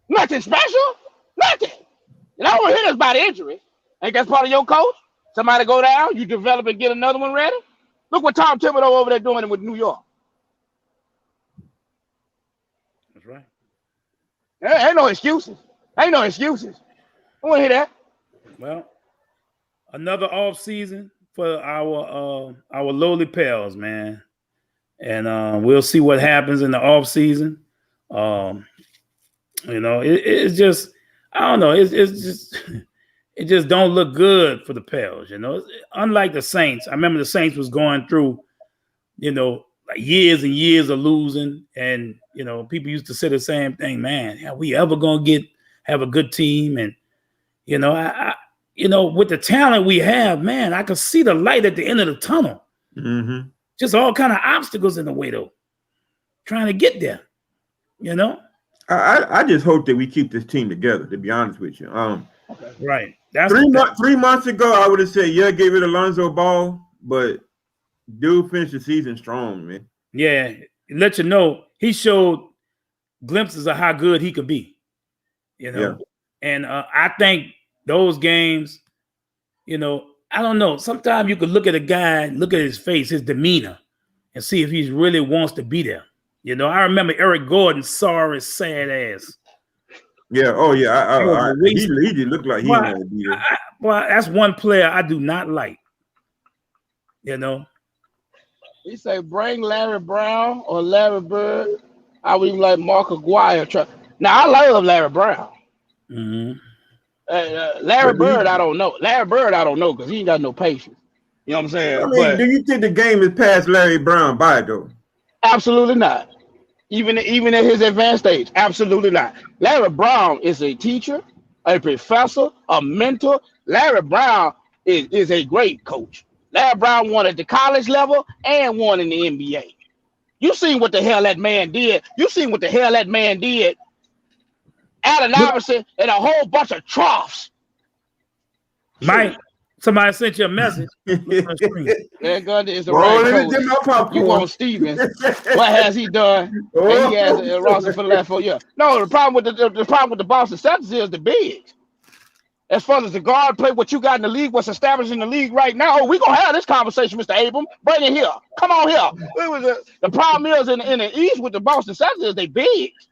Nothing special. Nothing. And I don't hear this about injury. Ain't that part of your coach? Somebody go down, you develop and get another one ready? Look what Tom Thibodeau over there doing with New York. That's right. Ain't no excuses. Ain't no excuses. I want to hear that. Well, another off season for our lowly pals, man. And we'll see what happens in the off season. You know, it's just, I don't know. It's just, it just don't look good for the Pels. You know, unlike the Saints. I remember the Saints was going through, you know, like years and years of losing, and you know, people used to say the same thing. Man, are we ever gonna have a good team? And you know, I you know, with the talent we have, man, I can see the light at the end of the tunnel. Mm-hmm. Just all kind of obstacles in the way, though. Trying to get there, you know. I just hope that we keep this team together. To be honest with you, Right. That's 3 months ago, I would have said, yeah, give it Alonzo Ball, but dude finished the season strong, man. Yeah, let you know he showed glimpses of how good he could be, you know. Yeah. And I think those games, you know, I don't know. Sometimes you could look at a guy, look at his face, his demeanor, and see if he really wants to be there. You know, I remember Eric Gordon saw his sad ass. Yeah. Oh, yeah. He did look like he wanted to be there. Well, that's one player I do not like. You know. He say bring Larry Brown or Larry Bird. I would even like Mark Aguirre. Now I love Larry Brown. Mm-hmm. Larry Bird, I don't know. Larry Bird, I don't know because he ain't got no patience. You know what I'm saying? I mean, do you think the game has passed Larry Brown by, though? Absolutely not. Even at his advanced age, absolutely not. Larry Brown is a teacher, a professor, a mentor. Larry Brown is a great coach. Larry Brown won at the college level and won in the NBA. You seen what the hell that man did. Allen Iverson and a whole bunch of troughs. Mike, somebody sent you a message. That gun is the right coach. You want Stevens. What has he done? And he has a roster for the last 4 years. No, the problem with the Boston Celtics is the bigs. As far as the guard play, what you got in the league, what's established in the league right now, we're going to have this conversation, Mr. Abram. Bring it here. Come on here. The problem is in the East with the Boston Celtics is they bigs.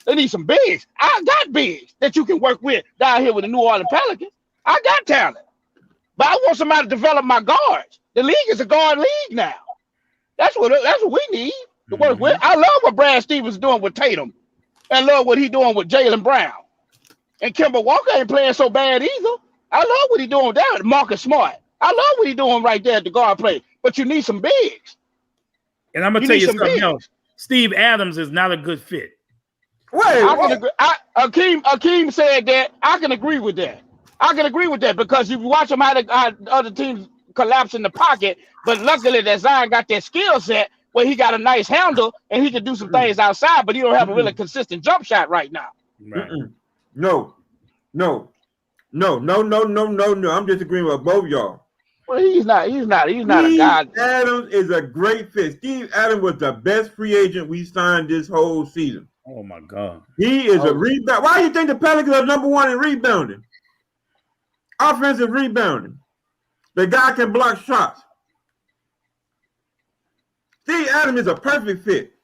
They need some bigs. I got bigs that you can work with down here with the New Orleans Pelicans. I got talent. But I want somebody to develop my guards. The league is a guard league now. That's what we need to work with. I love what Brad Stevens is doing with Tatum. And love what he's doing with Jaylen Brown. And Kemba Walker ain't playing so bad either. I love what he's doing down at Marcus Smart. I love what he's doing right there at the guard play. But you need some bigs. And I'm going to tell you something else. Steve Adams is not a good fit. Wait, Akeem said that. I can agree with that. Because you watch them how other teams collapse in the pocket. But luckily that Zion got that skill set where he got a nice handle and he can do some things outside, but he don't have a really consistent jump shot right now. Right. No. I'm disagreeing with both y'all. Well, he's not a guy. Steve Adams is a great fit. Steve Adams was the best free agent we signed this whole season. Oh my God. He is a rebound. Why do you think the Pelicans are number one in rebounding? Offensive rebounding. The guy can block shots. Steve Adams is a perfect fit.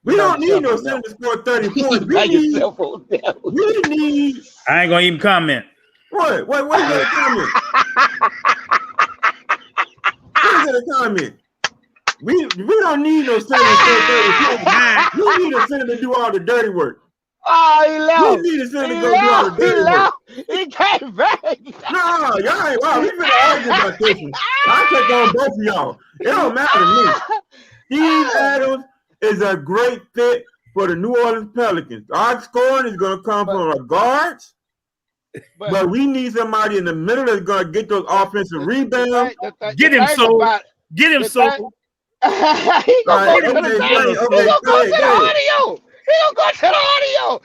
We don't need no center to score 30 points. We need. I ain't gonna even comment. What? What is that comment? What is that comment? We don't need no center to score 30 points. We need a center to do all the dirty work. Oh, he left. We need a center to go do all the dirty work. He came back. No, y'all ain't. Wow, we finna argue about this one. I'll take on both of y'all. It don't matter to me. Steve Adams is a great fit for the New Orleans Pelicans. Our scoring is going to come from our guards, but we need somebody in the middle that's going to get those offensive rebounds. Get him, so. Get him, so. He gonna go to the audio. He gonna go to the audio.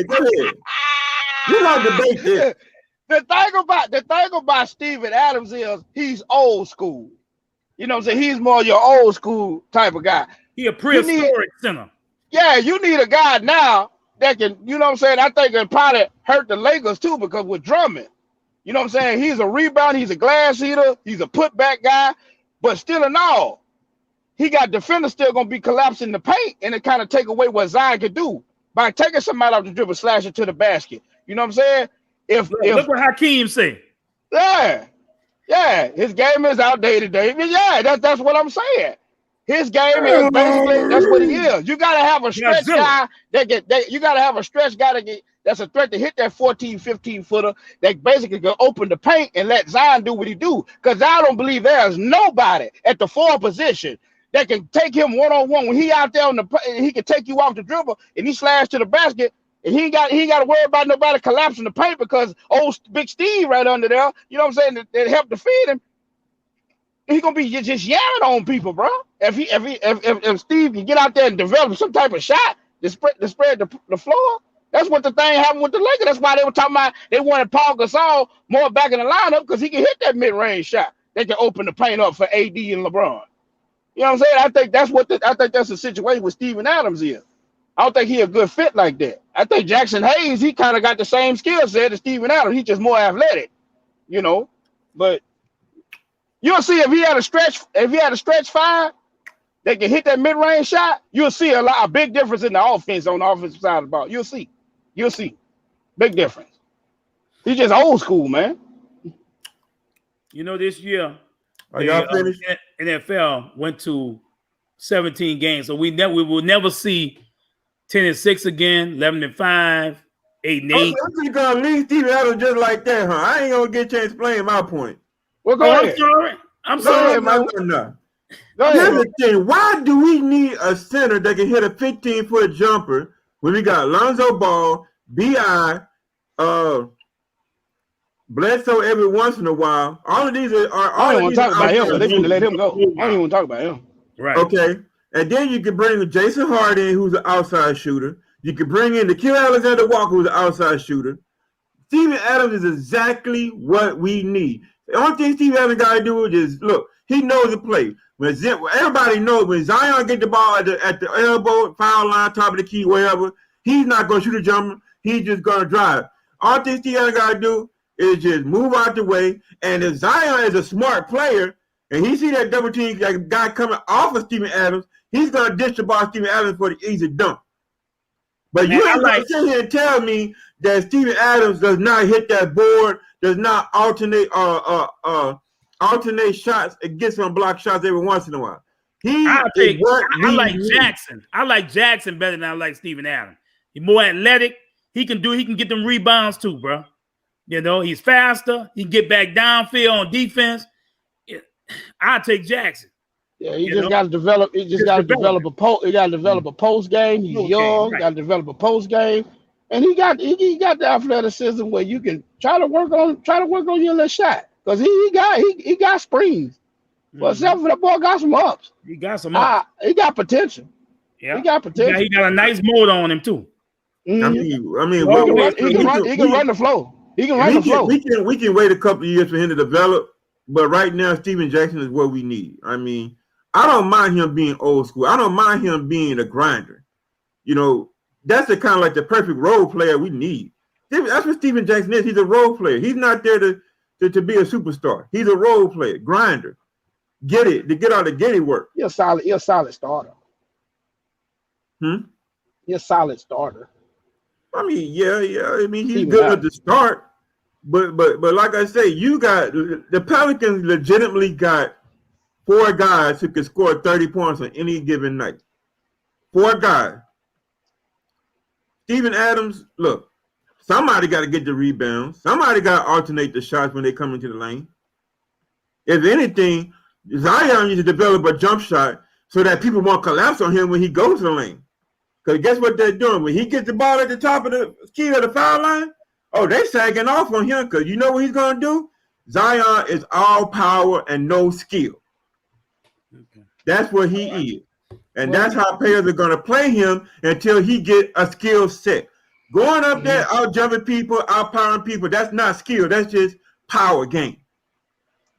Go ahead. You don't debate this. The thing about Steven Adams is he's old school. You know what I'm saying? He's more your old school type of guy. He a prehistoric center. Yeah, you need a guy now that can, you know what I'm saying? I think it probably hurt the Lakers too, because with Drummond, you know what I'm saying? He's a rebound, he's a glass eater, he's a putback guy, but still in all, he got defenders still gonna be collapsing the paint, and it kind of take away what Zion could do by taking somebody off the dribble, slash it to the basket. You know what I'm saying? Look what Hakeem said. Yeah, his game is outdated, David. Yeah, that's what I'm saying. His game is basically, that's what he is. You gotta have a stretch guy you gotta have a stretch guy that's a threat to hit that 14, 15 footer that basically can open the paint and let Zion do what he do. Because I don't believe there's nobody at the 4 position that can take him one-on-one when he out there and he can take you off the dribble and he slash to the basket. And he ain't got to worry about nobody collapsing the paint, because old Big Steve right under there, you know what I'm saying, that helped defeat him. He gonna be just yelling on people, bro. If Steve can get out there and develop some type of shot to spread the floor, that's what the thing happened with the Lakers. That's why they were talking about they wanted Paul Gasol more back in the lineup, because he can hit that mid-range shot. They can open the paint up for AD and LeBron. You know what I'm saying? I think that's the situation with Steven Adams is. I don't think he a good fit like that. I think Jackson Hayes, he kind of got the same skill set as Steven Adams. He's just more athletic, you know. But you'll see if he had a stretch 5 that can hit that mid-range shot, you'll see a big difference in the offense on the offensive side of the ball. You'll see. Big difference. He's just old school, man. You know, this year, y'all finished? NFL went to 17 games, so we will never see 10-6 again, 11-5, 8-8. I'm just gonna leave Steven Adams just like that, huh? I ain't gonna get a chance to explain my point. Well, go ahead. I'm sorry. No. Go Here's ahead. the thing. Why do we need a center that can hit a 15-foot jumper when we got Lonzo Ball, B.I., Bledsoe every once in a while? All of these are I don't want to talk about him, but they need to let him go. I don't even want to talk about him. Right. Okay. And then you can bring Jason Harden, who's an outside shooter. You can bring in Nickeil Alexander-Walker, who's an outside shooter. Steven Adams is exactly what we need. The only thing Steven Adams got to do is look. He knows the play. Everybody knows when Zion get the ball at the elbow, foul line, top of the key, wherever, he's not going to shoot a jumper. He's just going to drive. All thing Steven Adams got to do is just move out the way. And if Zion is a smart player, and he see that double team guy coming off of Steven Adams, he's going to dish the ball to Steven Adams for the easy dunk. But you ain't going to sit here and tell me that Steven Adams does not hit that board, does not alternate shots and get some block shots every once in a while. I like Jackson. I like Jackson better than I like Steven Adams. He's more athletic. He can get them rebounds too, bro. You know, he's faster. He can get back downfield on defense. I'll take Jackson. Yeah, he just got to develop. He just got to develop a post. He got to develop a post game. He's young. Right. Got to develop a post game, and he got the athleticism where you can try to work on your little shot, because he got springs. But except for the boy got some ups. He got some ups. He got potential. Yeah, he got potential. He got a nice motor on him too. Mm-hmm. He can run the flow. He can run the flow. We can wait a couple of years for him to develop. But right now, Steven Jackson is what we need. I mean, I don't mind him being old school. I don't mind him being a grinder. You know, that's the kind of like the perfect role player we need. That's what Steven Jackson is. He's a role player. He's not there to be a superstar. He's a role player, grinder. Get all the getty work. You're a solid starter. You're a solid starter. I mean, yeah. I mean, he's good at the start. But like I say, you got the Pelicans legitimately got 4 guys who can score 30 points on any given night. 4 guys. Steven Adams, look, somebody got to get the rebounds. Somebody got to alternate the shots when they come into the lane. If anything, Zion needs to develop a jump shot so that people won't collapse on him when he goes to the lane. Because guess what they're doing? When he gets the ball at the top of the key of the foul line, oh, they're sagging off on him because you know what he's going to do? Zion is all power and no skill. Okay. That's what he is. And that's how players are going to play him until he get a skill set. Going up there, out jumping people, out powering people, that's not skill. That's just power game.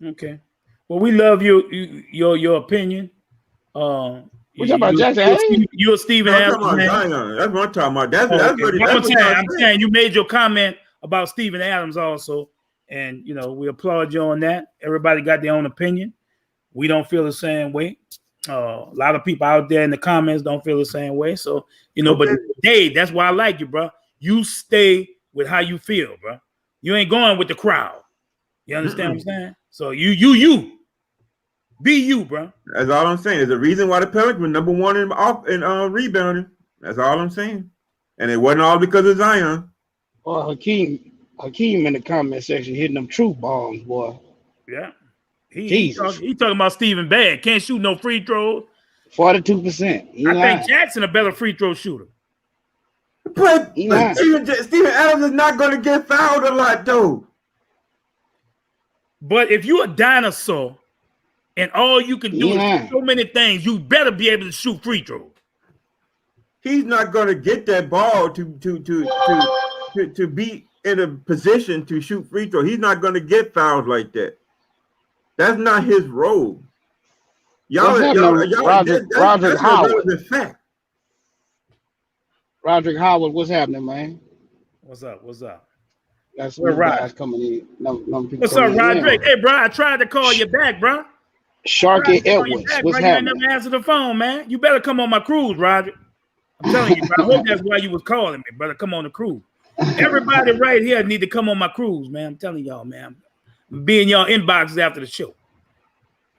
Okay. Well, we love your opinion. What you about Jackson? You're Steven Adams. That's what I'm talking about. That's Okay. what I'm saying you made your comment about Steven Adams also. And, you know, we applaud you on that. Everybody got their own opinion. We don't feel the same way. A lot of people out there in the comments don't feel the same way. So, you know, but Dave, that's why I like you, bro. You stay with how you feel, bro. You ain't going with the crowd. You understand what I'm saying? So you. Be you, bro. That's all I'm saying. There's a reason why the Pelicans were number one in rebounding. That's all I'm saying. And it wasn't all because of Zion. Well, Hakeem in the comment section hitting them truth bombs, boy. Yeah. He talking about Stephen Bad. Can't shoot no free throws. 42%. I think Jackson a better free throw shooter. But Steven Adams is not going to get fouled a lot, though. But if you're a dinosaur and all you can do is so many things, you better be able to shoot free throws. He's not going to get that ball to be in a position to shoot free throw. He's not going to get fouls like that. That's not his role. Roderick Howard. Fact. Roderick Howard, what's happening, man? What's up? That's where guys coming in. What's up, Roderick? Hey, bro, I tried to call you back, bro. Sharky Edwards, what's happening? You never answered the phone, man. You better come on my cruise, Roderick. I'm telling you, bro. I hope that's why you was calling me, brother. Come on the cruise. Everybody right here need to come on my cruise, man. I'm telling y'all, man. Be in y'all inboxes after the show.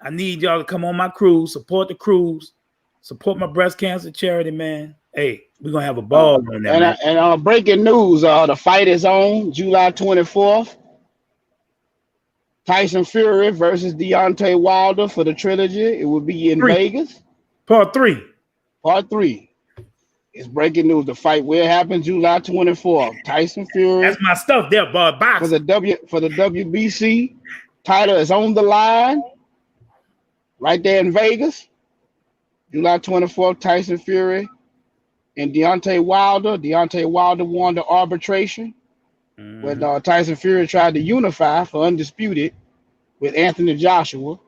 I need y'all to come on my cruise, support the cruise, support my breast cancer charity, man. Hey, we're gonna have a ball on that. And breaking news, the fight is on July 24th. Tyson Fury versus Deontay Wilder for the trilogy. It will be in Vegas. Part 3. It's breaking news. The fight will happen July 24th. Tyson Fury. That's my stuff there, bud. Box. For the WBC title is on the line. Right there in Vegas. July 24th, Tyson Fury and Deontay Wilder. Deontay Wilder won the arbitration. When Tyson Fury tried to unify for Undisputed with Anthony Joshua.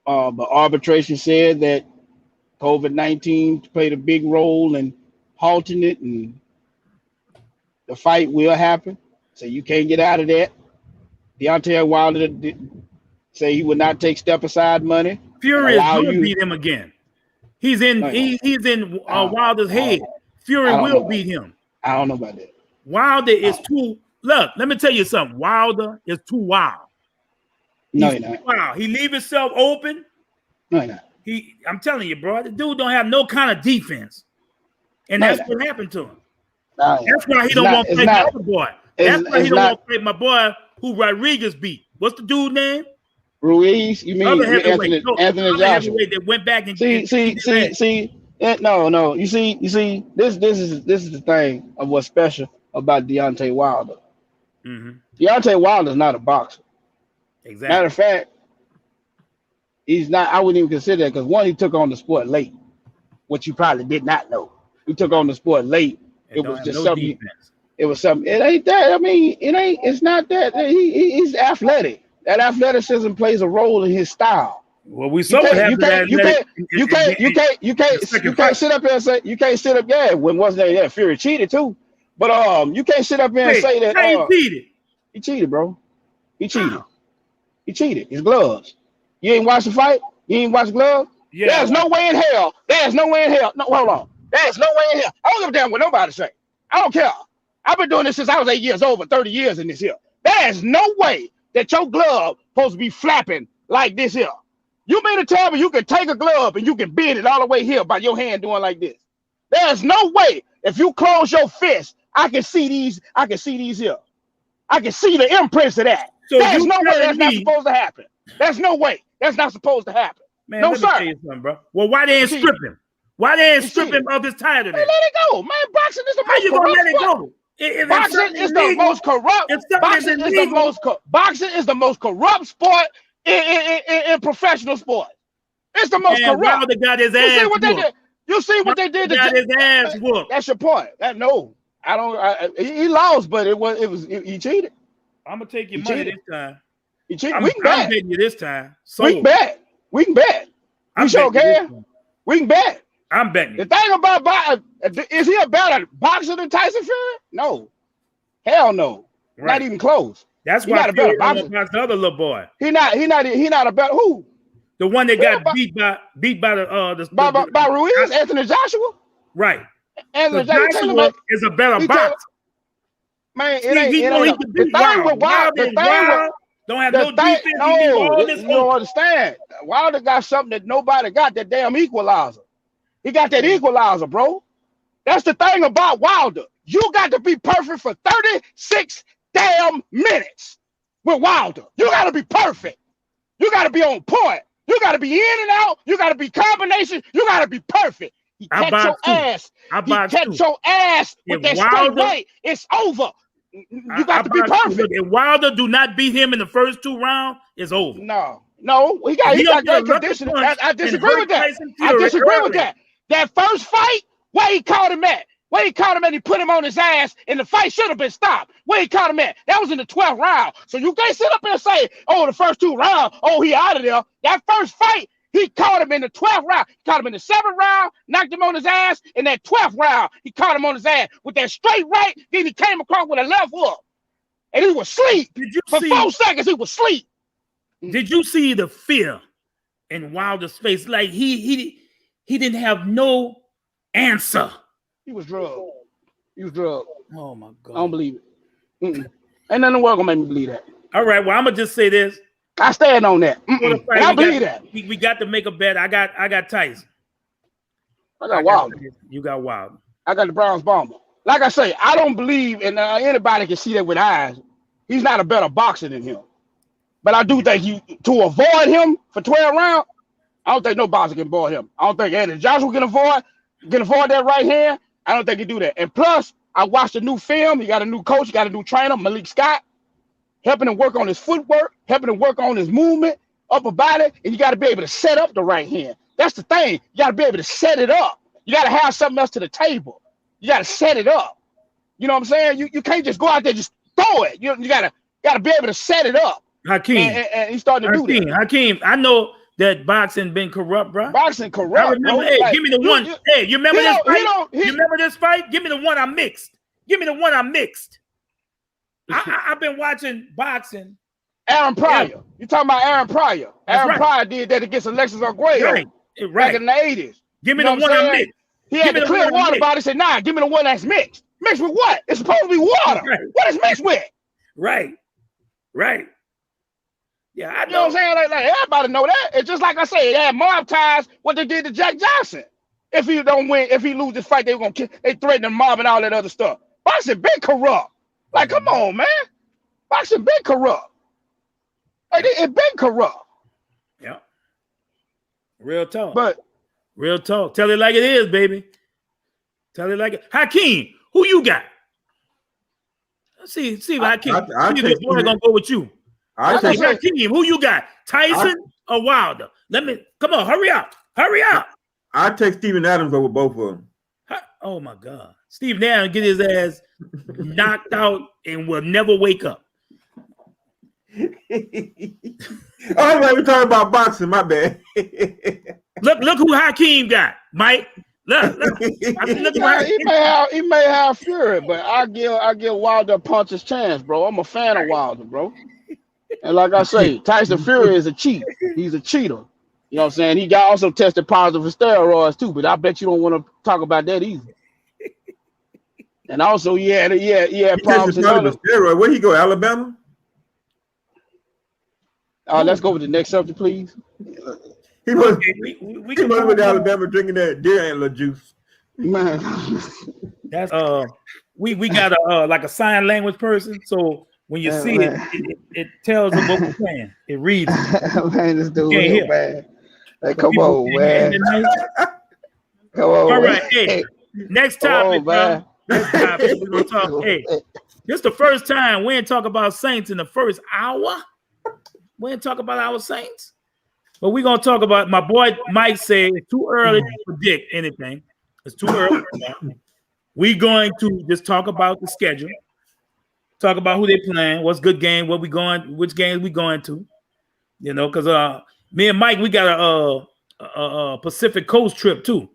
But arbitration said that COVID-19 played a big role in halting it, and the fight will happen. So you can't get out of that. Deontay Wilder say he would not take step aside money. Fury is going to beat him again. He's in Wilder's head. Fury will beat him. I don't know about that. Wilder is too. Look, let me tell you something. Wilder is too wild. He's not. Wow, he leave himself open. No, he's not. I'm telling you, bro, the dude don't have no kind of defense, and that's what happened to him. That's why he don't want to play my other boy. That's why he don't want to play my boy who Rodriguez beat. What's the dude name? Ruiz. You mean Anthony Joshua? That went back and see. No. You see, this is the thing of what's special about Deontay Wilder. Deontay Wilder is not a boxer. Exactly. Matter of fact, he's not. I wouldn't even consider that because one, he took on the sport late, which you probably did not know. He took on the sport late. It was just something. Defense. It was something. It ain't that. I mean, it ain't. It's not that. He's athletic. That athleticism plays a role in his style. Well, we saw what happened. You can't sit up here and say you can't sit up there when wasn't that Fury cheated too. But you can't sit up here and say that he cheated. He cheated, bro. He cheated. He cheated. His gloves. You ain't watched the fight? You ain't watched gloves? Yeah. There's no way in hell. There's no way in hell. No, hold on. There's no way in hell. I don't give a damn what nobody say. I don't care. I've been doing this since I was 8 years old, 30 years in this here. There's no way that your glove supposed to be flapping like this here. You mean to tell me you can take a glove and you can bend it all the way here by your hand doing like this? There's no way. If you close your fist, I can see these here. I can see the imprints of that. So there's no way that's not supposed to happen. There's no way. That's not supposed to happen. Man, No, let me sir. tell you something, bro. Well, why they ain't You strip him? Why they ain't You strip see- him of his title? Man, Then? let it go, man. Boxing is the How most you gonna corrupt let it sport. go? If Boxing something is the illegal- most corrupt. If something Boxing is is the illegal, most. Boxing is the most corrupt sport in professional sports. It's the most man, corrupt. Wilder got his You see ass what they whooped. did? You see what they did to Got his ass whooped. That's your point. No, I don't. He lost, but he cheated. I'm gonna take your He money cheated. this time. He cheated. I'm We can bet. betting you this time. So We can bet. We can bet. I'm We sure betting you this can. time. We can bet. I'm betting The you. thing about is he a better boxer than Tyson Fury? No. Hell no. Right. Not even close. That's He why not a Fury better don't boxer. box the other little boy. He not a better who? The one that Fury got bo- beat by the By Ruiz, Anthony Joshua? right. Anthony Joshua Joshua, is a better he boxer. man, it See, ain't, he it know he ain't can the beat thing Wild. with Wild, the is thing wild. with Don't have the no thing, defense. He leave all no, this you don't open. understand. Wilder got something that nobody got, that damn equalizer. He got that equalizer, bro. That's the thing about Wilder. You got to be perfect for 36 damn minutes with Wilder. You got to be perfect. You got to be on point. You got to be in and out. You got to be combination. You got to be perfect. He I catch box your too. ass. I He box catch too. your ass with If that straight Wilder- right. It's over. You got to be box too. perfect. Look, if Wilder do not beat him in the first 2 rounds, it's over. No, he If got don't get a great lucky conditioning. punch I and disagree hurt with that. Tyson I Fury disagree with early. that. That first fight, where he caught him at? Where he caught him at, he put him on his ass, and the fight should have been stopped. Where he caught him at? That was in the 12th round. So you can't sit up there and say, oh, the first 2 rounds, oh, he out of there. That first fight, he caught him in the 12th round. He caught him in the 7th round, knocked him on his ass. In that 12th round, he caught him on his ass with that straight right. Then he came across with a left hook. And he was asleep. Did you For see? 4 seconds, he was asleep. Did you see the fear in Wilder's face? Like he didn't have no answer. He was drugged. He was drugged. Oh my I don't God! believe it. Ain't nothing in the world gonna make me believe that. All right, well I'm gonna just say this. I stand on that. For the fight, And I we believe got- that. We got to make a bet. I got Tyson. I got Wilder. You got Wilder. I got the Browns bomber. Like I say, I don't believe, and anybody can see that with eyes. He's not a better boxer than him. But I do think to avoid him for 12 rounds, I don't think no boxer can avoid him. I don't think Anthony Joshua can avoid that right hand. I don't think he do that. And plus, I watched a new film. He got a new coach. He got a new trainer, Malik Scott, helping him work on his footwork, helping him work on his movement, upper body, and you got to be able to set up the right hand. That's the thing. You got to be able to set it up. You got to have something else to the table. You got to set it up. You know what I'm saying? You can't just go out there and just throw it. You got to be able to set it up. Hakeem. And he's starting to do that. Hakeem, I know that boxing been corrupt, bro. Boxing corrupt. I remember. Bro. Hey, Like, give me the one. Hey, you remember this fight? You remember this fight? Give me the one I mixed. Give me the one I mixed. I've been watching boxing. Aaron Pryor. Yeah. You talking about Aaron Pryor? That's Aaron right. Pryor did that against Alexis Arguello back in the 80s. Give me You know the what one I'm I saying? mixed. He had the clear water bottle. He said, nah, give me the one that's mixed. Mixed with what? It's supposed to be water. Right. What is mixed with? Right. Yeah, I You know what I'm saying? Like everybody know that. It's just like I say, it had mob ties what they did to Jack Johnson. If he don't win, if he lose this fight, they threaten the mob and all that other stuff. Boxing been corrupt. Like, come on, man. Boxing been corrupt. Like, it been corrupt. Yeah. Real talk. But Real talk. Tell it like it is, baby. Tell it like it. Hakeem, who you got? Let's see, Hakeem. See this boy gonna go with you. Hakeem, who you got? Tyson or Wilder? Come on, hurry up. I take Steven Adams over both of them. Oh my God. Steve Adams get his ass knocked out and will never wake up. Oh, we're talking about boxing, my bad. Look who Hakeem got, Mike. Look. He may have Fury, but I give Wilder a puncher's chance, bro. I'm a fan of Wilder, bro. And like I say, Tyson Fury is a cheat. He's a cheater. You know what I'm saying? He got also tested positive for steroids too, but I bet you don't want to talk about that either. And also, he had problems. Steroid. Where he go? Alabama? Let's go with the next subject, please. He was with Alabama drinking that deer antler juice. Man, that's we got a like a sign language person, so when you see it tells them what we're saying. It reads. Man, this dude is bad. Hey, come on, man. Come on. All man. right, hey, next topic, man. Next topic, we're gonna talk. Hey, this is the first time we ain't talk about Saints in the first hour. We ain't talk about our Saints, but we're gonna talk about. My boy Mike said it's too early to predict anything. It's too early. We're going to just talk about the schedule, talk about who they playing, what's good game, what we going, which games we going to. You know, because me and Mike, we got a Pacific Coast trip too.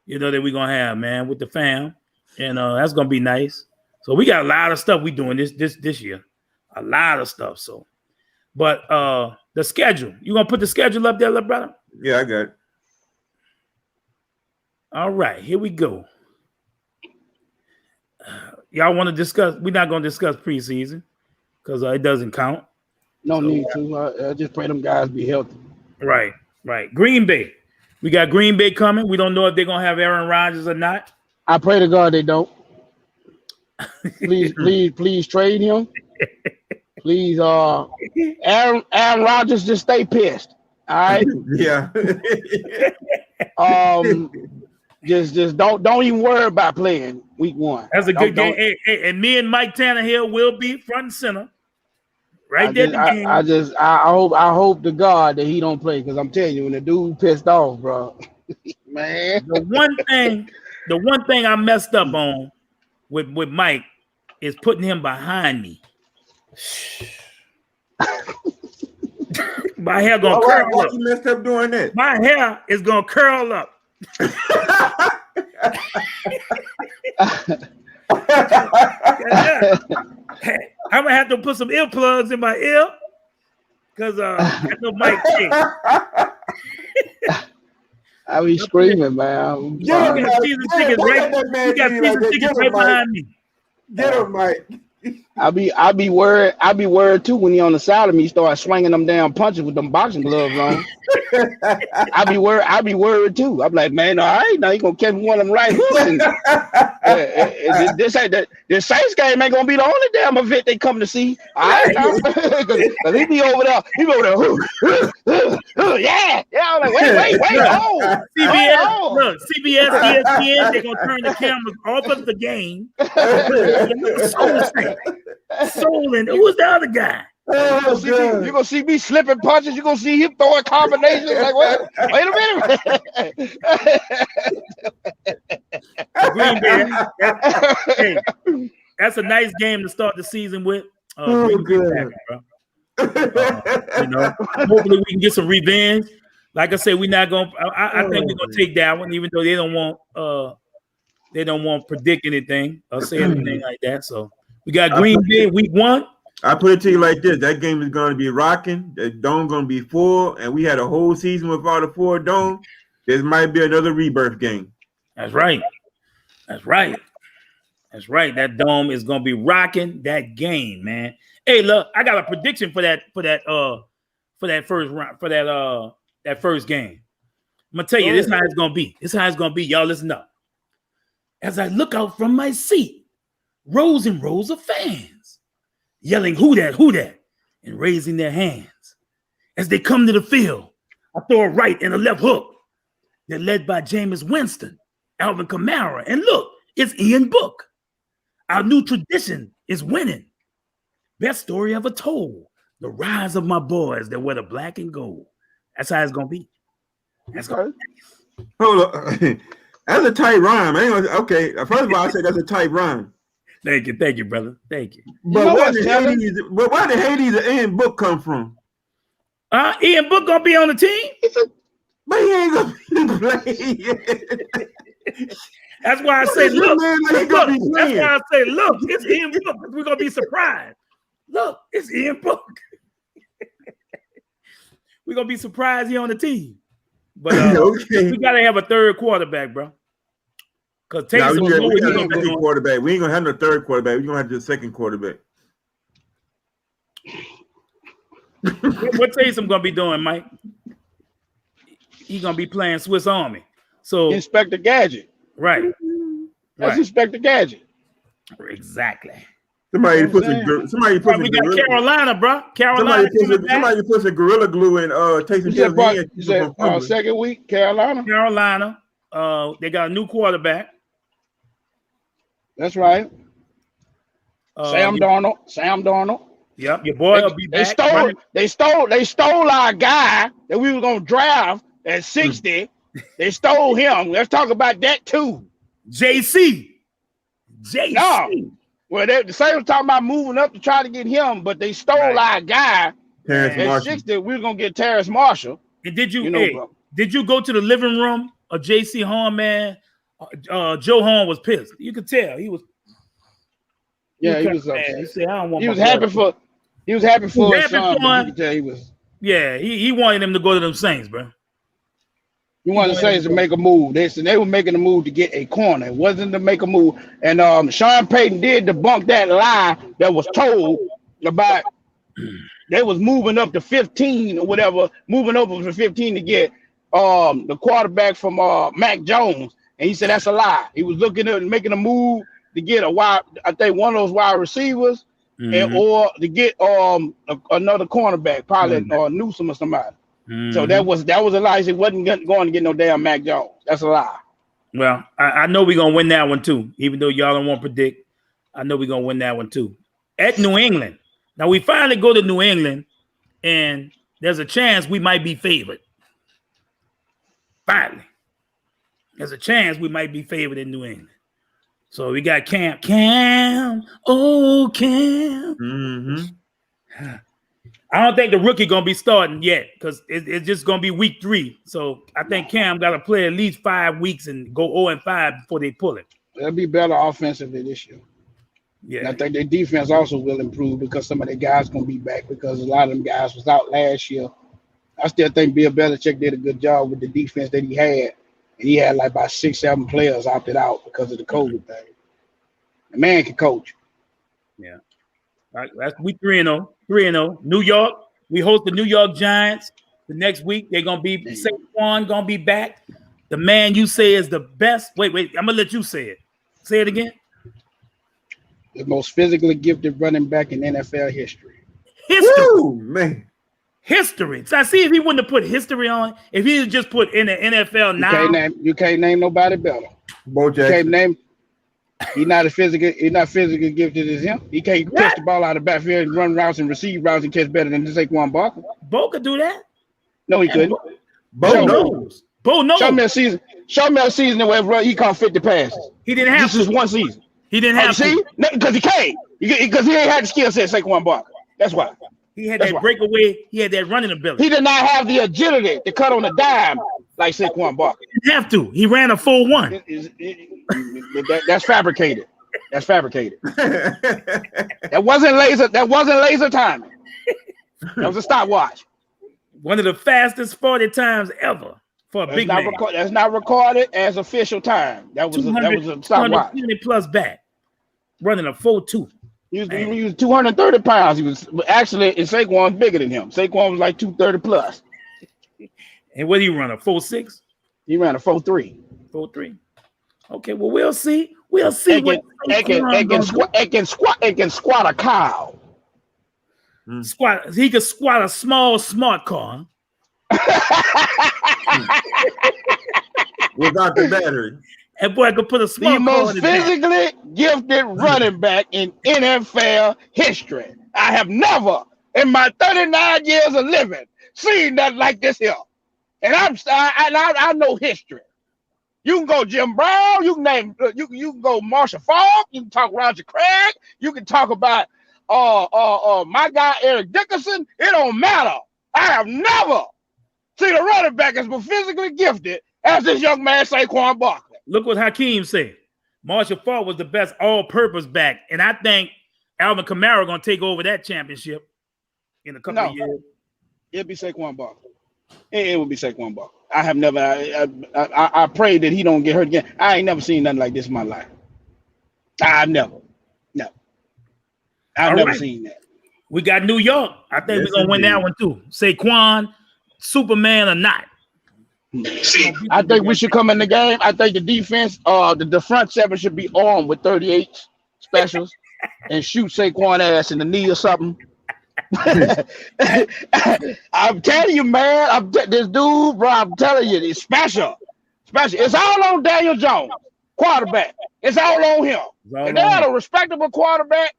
You know that we're gonna have, man, with the fam, and that's gonna be nice. So we got a lot of stuff we doing this year, a lot of stuff. So, but the schedule, you gonna put the schedule up there, little brother? Yeah, I got it. All right, here we go. Y'all want to discuss? We're not gonna discuss preseason because it doesn't count. No need to. Just pray them guys be healthy. Right. Green Bay. We got Green Bay coming. We don't know if they're gonna have Aaron Rodgers or not. I pray to God they don't. Please trade him. Please, Aaron Rodgers, just stay pissed. All right. Yeah. Just don't even worry about playing week 1. That's a good game. Hey, and me and Mike Tannehill will be front and center. Right there. I hope to God that he don't play, because I'm telling you, when the dude pissed off, bro, man. The one thing I messed up on with Mike is putting him behind me. My hair gonna curl up. You messed up doing that? My hair is gonna curl up. I'm gonna have to put some earplugs in my ear because I know Mike can't. I be screaming, man. You got season tickets right behind me. Get him, Mike. I be worried too when he on the side of me start swinging them damn punches with them boxing gloves on. I be worried too. I'm like, man, all right, now you gonna catch one of them right hooks. This Saints game ain't gonna be the only damn event they come to see. All right, cause he be over there. Yeah. I'm like, wait, hold. CBS, ESPN, they're gonna turn the cameras off of the game. Soul and who was the other guy? You're gonna see me slipping punches. You're gonna see him throwing combinations. Like, wait a minute. Green Bay. That's a nice game to start the season with. Good. Hopefully we can get some revenge. Like I said, we're not gonna. I think we're gonna take that one, even though they don't want to predict anything or say anything like that. So we got Green Bay week 1. I put it to you like this: that game is going to be rocking. The dome going to be full, and we had a whole season without a full dome. This might be another rebirth game. That's right. That dome is going to be rocking that game, man. Hey, look, I got a prediction for that first round, for that first game. I'm gonna tell you, this is how it's gonna be. Y'all listen up. As I look out from my seat, rows and rows of fans yelling, "Who that?" and raising their hands. As they come to the field, I throw a right and a left hook. They're led by Jameis Winston, Alvin Kamara, and look, it's Ian Book. Our new tradition is winning. Best story ever told. The rise of my boys that wear the black and gold. That's how it's gonna be. Hold on. That's a tight rhyme. Okay. First of all, I said that's a tight rhyme. Thank you, brother. Thank you. But where did Hades and Ian Book come from? Ian Book gonna be on the team? But he ain't gonna play. That's why I say, look. That's why I say, look, it's Ian Book. We're gonna be surprised. Look, it's Ian Book. We're gonna be surprised he on the team. But we gotta have a third quarterback, bro. Because Taysom quarterback. We ain't gonna have no third quarterback. We're gonna have the second quarterback. What Taysom gonna be doing, Mike? He's gonna be playing Swiss Army. So Inspector Gadget. Right. That's Inspector Gadget. Exactly. Somebody You know put what I'm some. Somebody put some. We got gorilla, Carolina, bro. Carolina. somebody put some gorilla glue in Taysom You Hill's said, hand. you said second week, Carolina? Carolina. They got a new quarterback. That's right. Sam Your- Darnold. Yep, your boy will be back. They stole our guy that we were gonna draft at 60. They stole him. Let's talk about that too. JC. No. Well, the same was talking about moving up to try to get him, but they stole our guy Terrence at Marshall. 60. We were gonna get Terrence Marshall. And did you, You know, did you go to the living room of JC Horn, man? Joe Horn was pissed. You could tell he was. Yeah, he was mad. upset. He said, "I don't want." He my was happy brother." for. He was happy for his happy son, for but him. you could tell he was. Yeah, he wanted him to go to them Saints, bro. He wanted the Saints to make a move. They were making a move to get a corner. It wasn't to make a move. And Sean Payton did debunk that lie that was told about they was moving up to 15 or whatever, moving over to 15 to get the quarterback from Mac Jones. And he said that's a lie. He was looking at making a move to get I think one of those wide receivers, and or to get another cornerback, probably Newsom or somebody. So that was a lie. He wasn't going to get no damn Mac Jones. That's a lie. Well, I know we're gonna win that one too, even though y'all don't want to predict. I know we're gonna win that one too. At New England. Now we finally go to New England, and there's a chance we might be favored. Finally. There's a chance we might be favored in New England. So we got Cam. Cam. I don't think the rookie gonna be starting yet because it's just gonna be week 3. So I think Cam got to play at least 5 weeks and go 0-5 before they pull it. They'll be better offensively this year. Yeah, And I think their defense also will improve because some of the guys gonna be back because a lot of them guys was out last year. I still think Bill Belichick did a good job with the defense that he had. And he had like about 6-7 players opted out because of the COVID thing. The man can coach. yeah. All right, that's week 3-0. 3-0. New York. We host the New York Giants. The next week they're gonna be Saquon gonna be back. The man you say is the best. Wait. I'm gonna let you say it. Say it again. The most physically gifted running back in NFL history. History. Woo, man. History. So I see if he wouldn't have put history on, if he had just put in the NFL now. You can't name nobody better. Bo You can't Jackson. name. He's not physically gifted as him. He can't catch the ball out of the backfield and run routes and receive routes and catch better than Saquon Barkley. Bo could do that. No, he couldn't. Bo knows. Bo knows. Show me a season. Show me a season where he caught 50 passes. He didn't have This is one season. He didn't Oh, have see, because he can't. Because he ain't had the skill set Saquon Barkley. That's why. He had that breakaway. He had that running ability. He did not have the agility to cut on a dime like Saquon Barkley. He didn't have to. He ran a 4.1. That's fabricated. That's fabricated. That wasn't laser timing. That was a stopwatch. One of the fastest 40 times ever for a big man. That's not recorded as official time. That was a stopwatch. 220 plus back, running a 4.2. He was 230 pounds. He was actually, and Saquon's bigger than him. Saquon was like 230 plus. And what did he run? A 4.6? He ran a 4.3. 4.3. Okay, well, we'll see. We'll see. It can squat a cow. Squat. He could squat a small smart car. Without the battery. And boy, I could put a smart The car most in his back. physically gifted running back in NFL history. I have never, in my 39 years of living, seen nothing like this here. And I know history. You can go Jim Brown. You can name. You can go Marshall Faulk. You can talk Roger Craig. You can talk about my guy Eric Dickerson. It don't matter. I have never seen a running back as more physically gifted as this young man Saquon Barkley. Look what Hakeem said. Marshall Faulk was the best all-purpose back, and I think Alvin Kamara gonna take over that championship in a couple of years. It'll be Saquon Barkley. It will be Saquon Barkley. I have never. I pray that he don't get hurt again. I ain't never seen nothing like this in my life. I've never seen that. We got New York. I think we're gonna win that one too. Saquon, Superman or not. I think we should come in the game. I think the defense, the front seven should be armed with 38 specials. and shoot Saquon ass in the knee or something. I'm telling you, man. This dude, bro. I'm telling you, it's special. It's all on Daniel Jones, quarterback. It's all on him. And they had a respectable quarterback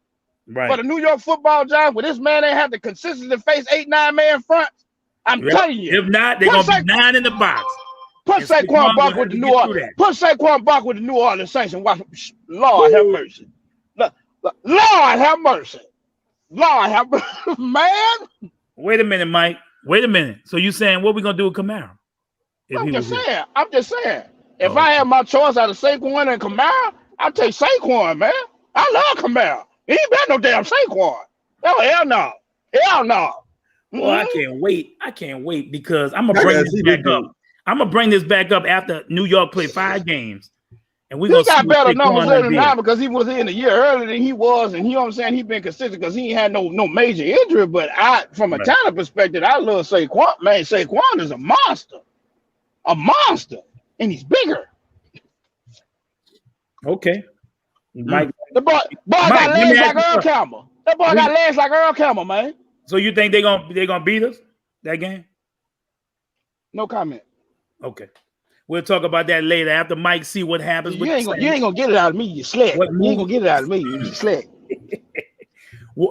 for the New York Football Giants. But this man ain't have the consistency to face 8-9 man front. I'm telling you. If not, they're gonna be 9 in the box. Put Saquon Barkley with the New Orleans. Put Saquon Barkley with the New Orleans Saints and watch. Lord have mercy. Lord have mercy. Lord have mercy, man. Wait a minute, Mike. Wait a minute. So you saying what we gonna do with Kamara? I'm just saying. If I had my choice out of Saquon and Kamara, I'd take Saquon, man. I love Kamara. He ain't got no damn Saquon. Oh, hell no. Hell no. Well, I can't wait because I'm gonna bring this back up. I'm gonna bring this back up after New York played 5 games. And we got better numbers than now because he was in a year earlier than he was, and you know what I'm saying. He been consistent because he ain't had no major injury. But from a talent perspective, I love Saquon. Man, Saquon is a monster, and he's bigger. Okay, Mike. The boy got legs like Earl Campbell. That boy got legs like Earl Campbell, man. So you think they gonna beat us that game? No comment. Okay. We'll talk about that later after Mike see what happens. You ain't gonna get it out of me. You slick. You ain't gonna get it out of me. You slick.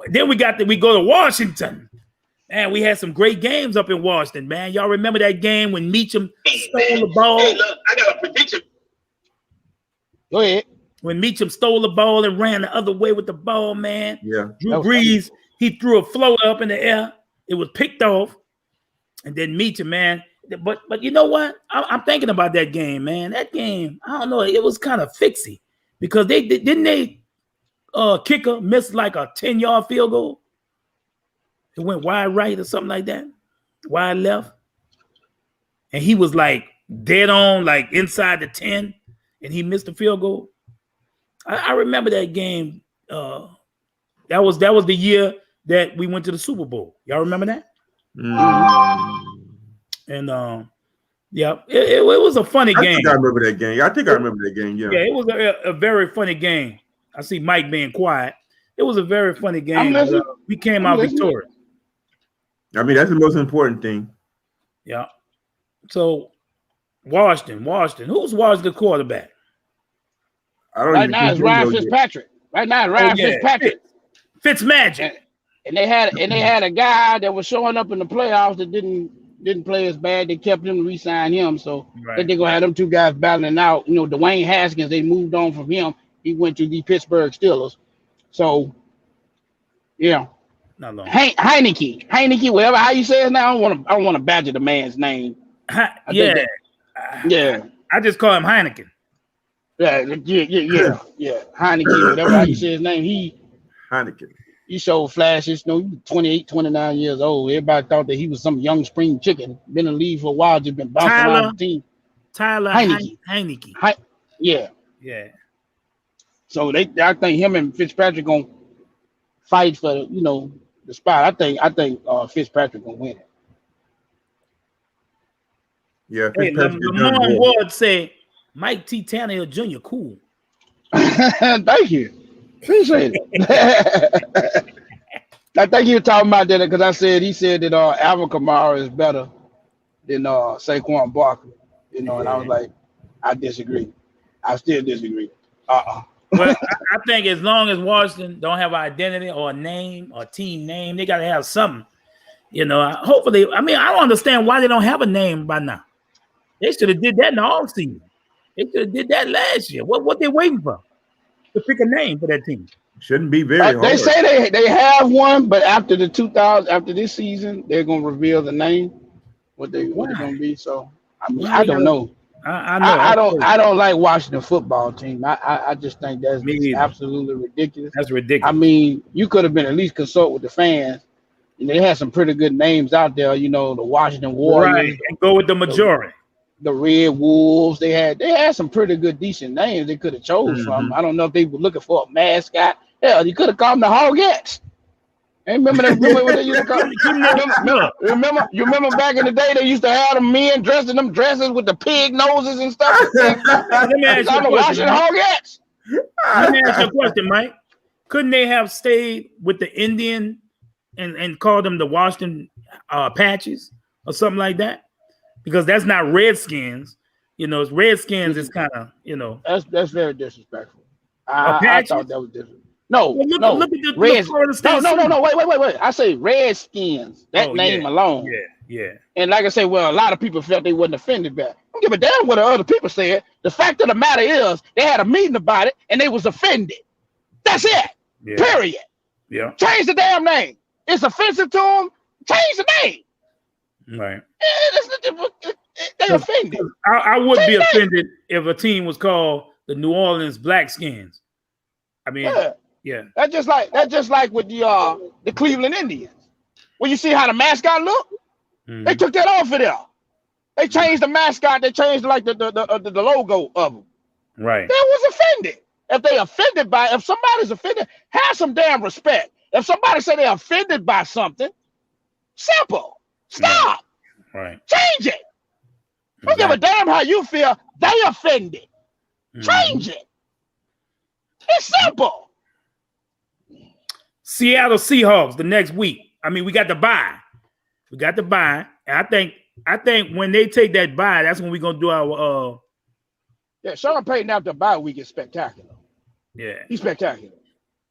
Then we go to Washington. Man, we had some great games up in Washington, man. Y'all remember that game when Meacham stole the ball? Hey, look, I got a prediction. Go ahead. When Meacham stole the ball and ran the other way with the ball, man. Yeah. Drew Brees, he threw a floater up in the air. It was picked off. And then Meacham, man. But you know what? I'm thinking about that game, man. That game, I don't know. It was kind of fixy because didn't kicker miss like a 10-yard field goal? It went wide right or something like that, wide left, and he was like dead on, like inside the 10, and he missed the field goal. I remember that game. That was the year that we went to the Super Bowl. Y'all remember that? Mm-hmm. And yeah, it was a funny game. I think I remember that game. I think I remember that game. Yeah, it was a very funny game. I see Mike being quiet. It was a very funny game. We came out victorious. I mean, that's the most important thing. Yeah. So Washington. Who's Washington quarterback? I don't right now it's Ryan Fitzpatrick. Fitzpatrick. Fitzmagic. And they had a guy that was showing up in the playoffs that didn't play as bad. They kept him to re-sign him. So I think they're gonna have them two guys battling out. You know, Dwayne Haskins, they moved on from him. He went to the Pittsburgh Steelers. So yeah. Not long. Heineke, whatever how you say it now. I don't want to badger the man's name. Yeah. I just call him Heineken. Yeah. Heineke, whatever how you say his name. Heineken. He showed flashes. You know, 28, 29 years old. Everybody thought that he was some young spring chicken. Been in the league for a while, just been bouncing around the team. Tyler Heineke. Yeah. So I think him and Fitzpatrick gonna fight for the spot. I think Fitzpatrick gonna win it. Yeah. Hey, Lamar Ward say Mike T. Tannehill Jr. cool. Thank you. Appreciate it. I think you were talking about that because he said that Alvin Kamara is better than Saquon Barkley. And I was like, I disagree. I still disagree. Well, I think as long as Washington don't have an identity or a name or team name, they got to have something. Hopefully, I don't understand why they don't have a name by now. They should have did that in the offseason. They should have did that last year. What they waiting for? To pick a name for that team. Shouldn't be very hard. They say they have one, but after this season, they're gonna reveal the name, what they're gonna be. So I don't know. I don't like Washington football team. I just think that's absolutely ridiculous. That's ridiculous. I mean, you could have been at least consult with the fans. They had some pretty good names out there. The Washington Warriors. Right, and go with the majority. The Red Wolves, they had some pretty good, decent names they could have chose from. I don't know if they were looking for a mascot. Hell, you could have called them the Hogettes. Remember what they used to call them? Remember back in the day they used to have them men dressed in them dresses with the pig noses and stuff. Let me ask you a question. Hogettes. Let me ask you a question, Mike. couldn't they have stayed with the Indian and called them the Washington Apaches or something like that? Because that's not Redskins. You know, it's Redskins is kind of, you know. That's very disrespectful. I thought that was different. No, Well, look, no. look at the Reds, Florida State. no. Wait. I say Redskins. That name alone. Yeah. And like I say, well, a lot of people felt they wasn't offended by it. I don't give a damn what the other people said. The fact of the matter is, they had a meeting about it and they was offended. That's it. Yeah. Period. Yeah. Change the damn name. It's offensive to them. Change the name. Right. They offended. I would be offended if a team was called the New Orleans Blackskins. I mean, yeah. That's just like with the Cleveland Indians. When you see how the mascot look, they took that off of there. They changed the mascot. They changed like the logo of them. Right. They was offended. If they offended by, if somebody's offended, have some damn respect. If somebody say they're offended by something, simple. Stop. Right. Change it. Don't give a damn how you feel. They offended. Change it. It's simple. Seattle Seahawks the next week. I mean, we got the bye. And I think when they take that bye, that's when we're gonna do our Sean Payton after bye week is spectacular. Yeah. He's spectacular.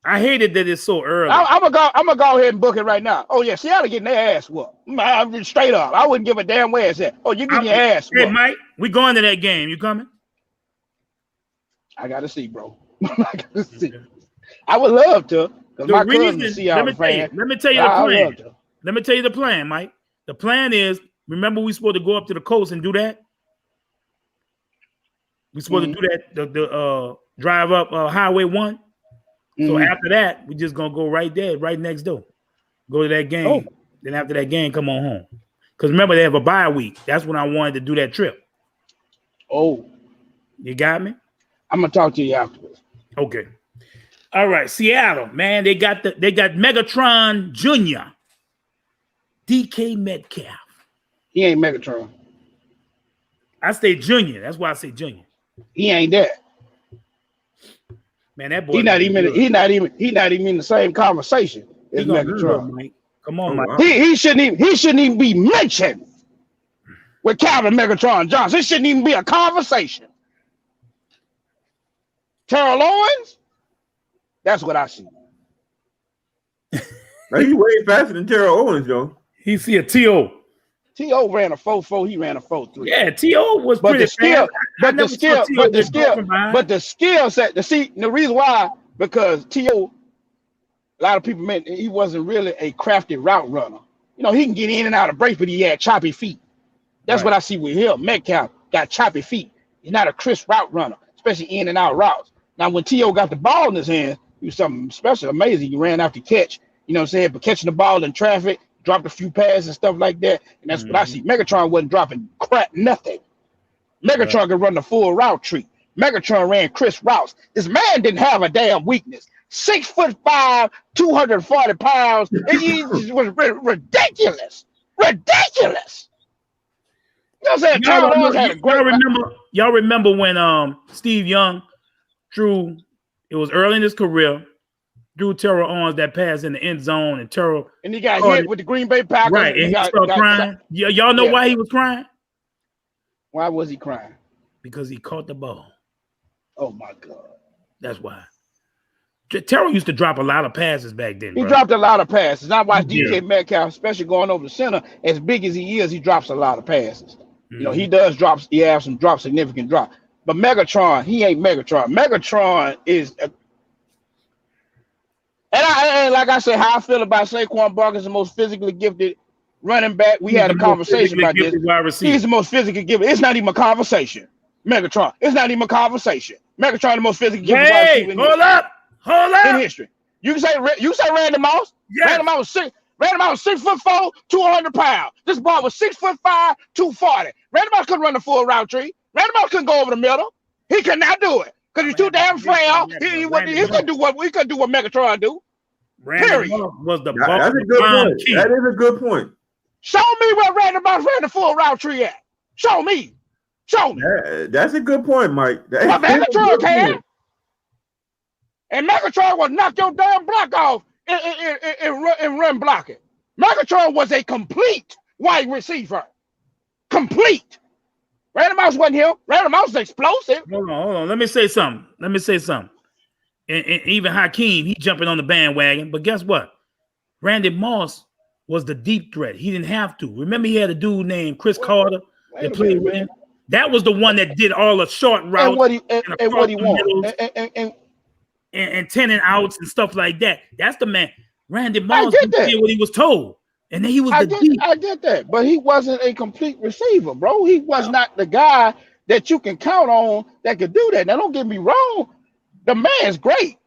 I hated that it's so early. I'm gonna go ahead and book it right now. Oh yeah, Seattle getting their ass whooped. I'm straight up. I wouldn't give a damn where it's at. Oh, you getting your ass whooped. Hey Mike, we going to that game. You coming? I gotta see, bro. I gotta see. I would love to. My cousin is a Seattle fan. Let me tell you the plan. Let me tell you the plan, Mike. The plan is, remember we supposed to go up to the coast and do that? We supposed to do that, the drive up Highway 1. So after that, we just gonna go right there, right next door. Go to that game. Then after that game, come on home. Because remember, they have a bye week. That's when I wanted to do that trip. Oh. You got me? I'm gonna talk to you afterwards. Okay. All right, Seattle, man. They got Megatron Jr. DK Metcalf. He ain't Megatron. I say Junior. That's why I say Junior. He ain't that. Man, that boy. He not even in the same conversation as Megatron. Mike. Come on, Mike. He shouldn't even be mentioned with Calvin Megatron Johnson. It shouldn't even be a conversation. Terrell Owens, that's what I see. Now, he's way faster than Terrell Owens, though. He see a T.O. T.O. ran a 4.4. He ran a 4.3. Yeah, T.O. was pretty fast. But the skill set. The reason why, because T.O. a lot of people meant he wasn't really a crafty route runner. You know, he can get in and out of breaks, but he had choppy feet. That's what I see with him. Metcalf got choppy feet. He's not a crisp route runner, especially in and out routes. Now, when T.O. got the ball in his hand, he was something special, amazing. He ran after catch, you know what I'm saying? But catching the ball in traffic, dropped a few passes and stuff like that. And that's what I see. Megatron wasn't dropping crap, nothing. Megatron could run the full route tree. Megatron ran crisp routes. This man didn't have a damn weakness. 6'5", 240 pounds. It was ridiculous. Ridiculous. You know what I'm saying? Y'all remember when Steve Young drew, it was early in his career, drew Terrell Owens that pass in the end zone, and Terrell, and he got hit with the Green Bay Packers. Right, and he started crying. Y'all know why he was crying? Why was he crying? Because he caught the ball. Oh my God. That's why. Terrell used to drop a lot of passes back then. He dropped a lot of passes. I watched DK Metcalf, especially going over the center. As big as he is, he drops a lot of passes. You know, he does drops. He has some drops, significant drop. But Megatron, he ain't Megatron. Megatron is, and like I said, how I feel about Saquon Barkley is the most physically gifted running back. We had a conversation about this. He's the most physically gifted. It's not even a conversation. Megatron. It's not even a conversation. Megatron, the most physically gifted wide receiver in history. You can say Randy Moss. Yes. Randy Moss was 6'4", 200 pounds. This ball was 6'5", 240. Randy Moss couldn't run the full route tree. Randy Moss couldn't go over the middle. He could not do it because he's too damn frail. He couldn't do what Megatron do. Randy Moss was the ball. That's a good point. That is a good point. Show me where Randy Moss ran the full route tree at. Show me. Show me. That's a good point, Mike. Megatron can. And Megatron would knock your damn block off and run blocking. Megatron was a complete wide receiver. Complete. Randy Moss wasn't him. Randy Moss was explosive. Hold on. Let me say something. And even Hakeem, he jumping on the bandwagon. But guess what? Randy Moss was the deep threat. He didn't have to. Remember, he had a dude named Chris Carter that played with him. That was the one that did all the short routes and what he wanted and 10 and outs and stuff like that. That's the man. Randy Moss did what he was told. And then he was deep. I get that, but he wasn't a complete receiver, bro. He was not the guy that you can count on that could do that. Now, don't get me wrong. The man's great.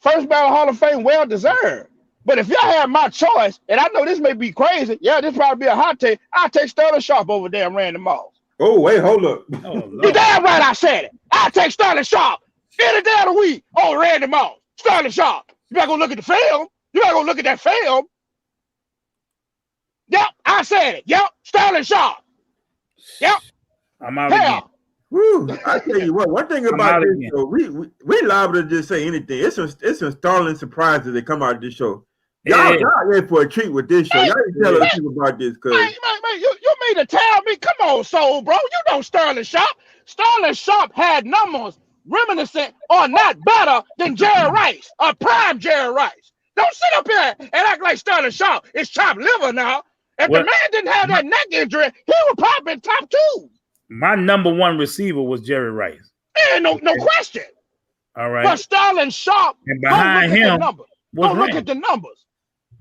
First ballot Hall of Fame, well deserved. But if y'all have my choice, and I know this may be crazy, this probably be a hot take. I'll take Sterling Sharp over damn Randy Moss. Oh, wait, hold up. You damn right I said it. I'll take Sterling Sharp any day of the week over Randy Moss. Sterling Sharp. You better go look at the film. You better go look at that film. Yep, I said it. Yep, Sterling Sharp. Yep. I'm out again. Woo, I tell you what, one thing about this show, we liable to just say anything. It's some startling surprises that come out of this show. Y'all in for a treat with this show. Y'all didn't tell other people about this, cause man, you mean to tell me? Come on, soul, bro. You know Sterling Sharp. Sterling Sharp had numbers reminiscent or not better than Jerry Rice or prime Jerry Rice. Don't sit up here and act like Sterling Sharp is chopped liver now. If the man didn't have that neck injury, he would probably been top 2. My number one receiver was Jerry Rice. And no question. All right. But Sterling Sharp, and behind him, go look at the numbers.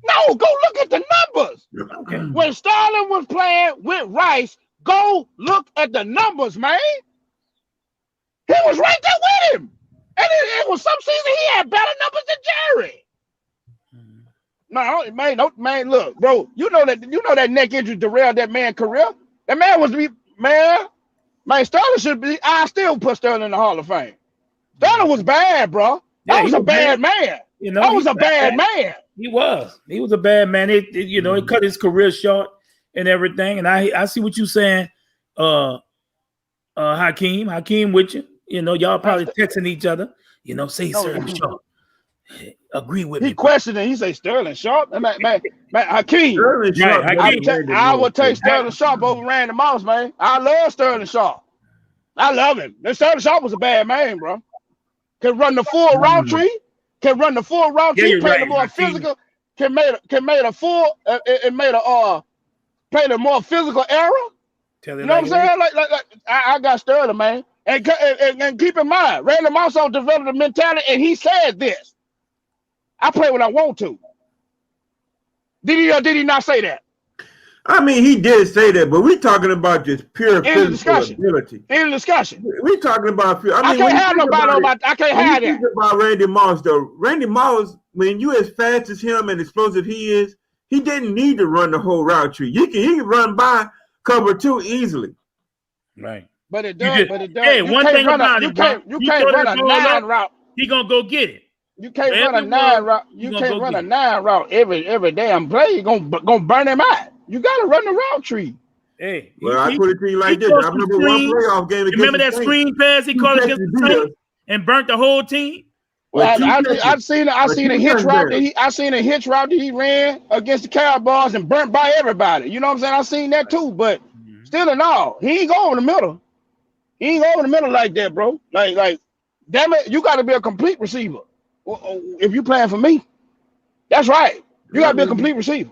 No, go look at the numbers. Okay. When Sterling was playing with Rice, go look at the numbers, man. He was right there with him. And it was some season he had better numbers than Jerry. No, man, look, bro. You know that neck injury derailed that man's career. That man was man, Sterling should be. I still put Sterling in the Hall of Fame. Sterling was bad, bro. That was a bad man. You know, that was a bad man. He was a bad man. It cut his career short and everything. And I see what you're saying, Hakeem with you. You know, y'all probably texting each other. You know, say Sterling Sharp. Agree with me. He questioned it. He say Sterling Sharp. Man, Hakeem. Sterling Sharp. I would take Sterling Sharp over Randy Moss, man. I love Sterling Sharp. I love him. Sterling Sharp was a bad man, bro. Can run the full route tree. Played the more physical. Played a more physical era. You know what I'm saying? Like I got Sterling, man. And keep in mind, Randy Moss developed a mentality, and he said this. I play when I want to. Did he or did he not say that? I mean, he did say that, but we're talking about just pure physical ability. In the discussion. We're talking about pure. I can't have nobody about. I can't have that. About Randy Moss, though. Randy Moss, when you as fast as him and explosive he is, he didn't need to run the whole route tree. He can run by cover 2 easily. Right. But it does. Hey, one thing about it, you can't run a 9 route. He gonna go get it. You can't run a 9 route. You can't run a 9 route every damn play. You're gonna burn him out. You gotta run the route tree. Hey, well, I put it to you like this. I remember one playoff game. Remember that screen pass he called against the Saints and burnt the whole team? Well, I've seen a hitch route that he ran against the Cowboys and burnt by everybody. You know what I'm saying? I seen that too, but still in all, he ain't go over the middle. He ain't go over the middle like that, bro. Like, damn it, you got to be a complete receiver if you playing for me. That's right. You got to be a complete receiver.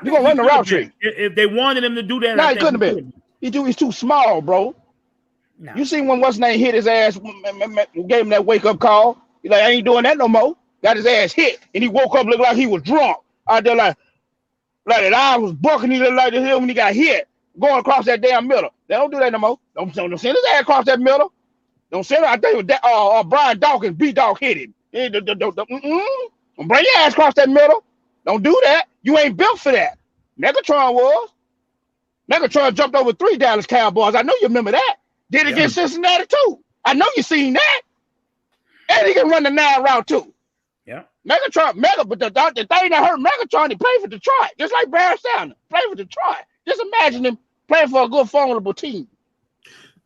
You gonna run the route tree. If they wanted him to do that, no, he couldn't have been. He's too small, bro. No. You seen when what's name hit his ass, gave him that wake up call. He's like, I ain't doing that no more. Got his ass hit, and he woke up looking like he was drunk out there, like that eye was bucking. He looked like the hill when he got hit, going across that damn middle. They don't do that no more. Don't send his ass across that middle. Don't send it. I think it was Brian Dawkins, B-Dog hit him. Don't bring your ass across that middle. Don't do that. You ain't built for that. Megatron was. Megatron jumped over 3 Dallas Cowboys. I know you remember that. Did it against Cincinnati too. I know you seen that. And he can run the 9 route too. Yeah. But the thing that hurt Megatron, he played for Detroit. Just like Barry Sanders. Played for Detroit. Just imagine him playing for a good formidable team.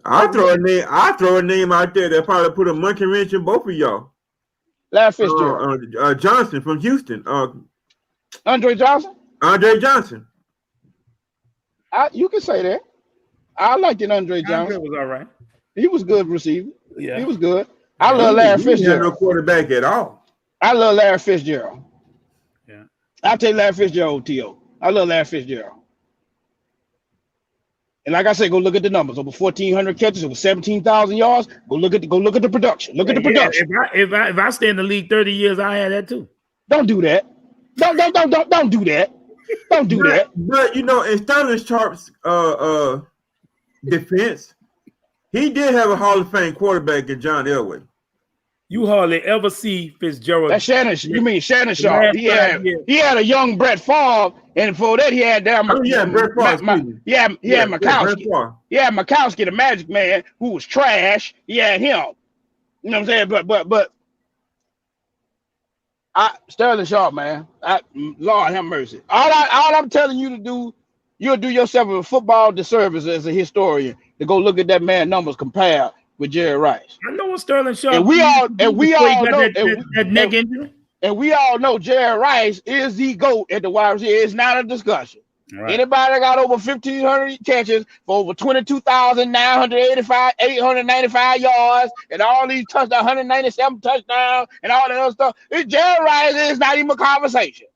I'll throw a name out there that probably put a monkey wrench in both of y'all. Larry Fitzgerald. Johnson from Houston. Andre Johnson. Andre Johnson. You can say that. I liked it. Andre Andre Johnson. was all right. He was good receiver. Yeah. He was good. I love Larry He had Fitzgerald. no quarterback at all. I love Larry Fitzgerald. Yeah. I'll take Larry Fitzgerald, T.O. I love Larry Fitzgerald. And like I said, go look at the numbers. Over 1,400 catches, over 17,000 yards. Go look at the production. Look at the production. If I stay in the league 30 years, I had that too. Don't do that. Don't do that. Don't do that. But in Sterling Sharp's defense, he did have a Hall of Fame quarterback in John Elway. You hardly ever see Fitzgerald. That's Shannon. You mean Shannon Sharp? He had a young Brett Favre, and for that he had down. Brett Favre. He had Mikowski. He had Mikowski, the Magic Man, who was trash. He had him. You know what I'm saying? But Sterling Sharp, man. Lord have mercy. All I'm telling you to do, you'll do yourself a football disservice as a historian to go look at that man numbers compared with Jerry Rice. I know what Sterling Sharp. And we all know that neck injury. And we all know Jerry Rice is the GOAT at the wide receiver. It's not a discussion. Right. Anybody that got over 1,500 catches for over 895 yards and all these touchdowns, 197 touchdowns and all that other stuff, Jerry Rice is not even a conversation.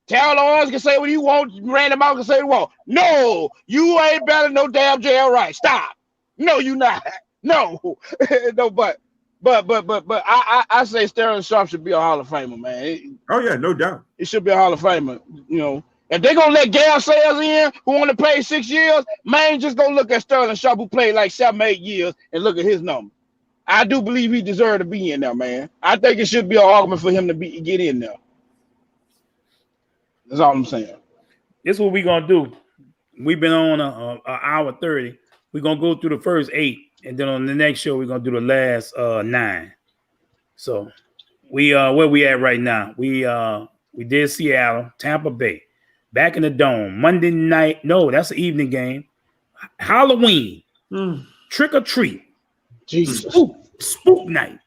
Terrell Owens can say what he wants. Randy Moss can say what he wants. No, you ain't better than no damn Jerry Rice. Stop. No, you not. No, no, but I say Sterling Sharp should be a Hall of Famer, man. Oh yeah, no doubt. It should be a Hall of Famer. If they're gonna let Gale Sayers in, who only played 6 years, man, just go look at Sterling Sharp, who played like 7, 8 years, and look at his number. I do believe he deserved to be in there, man. I think it should be an argument for him to get in there. That's all I'm saying. This is what we're gonna do. We've been on an hour 30. We're gonna go through the first 8, and then on the next show we're gonna do the last 9. So we where we at right now? We did Seattle, Tampa Bay, back in the Dome, Monday night. No, that's an evening game. Halloween, trick or treat, Jesus, spook night.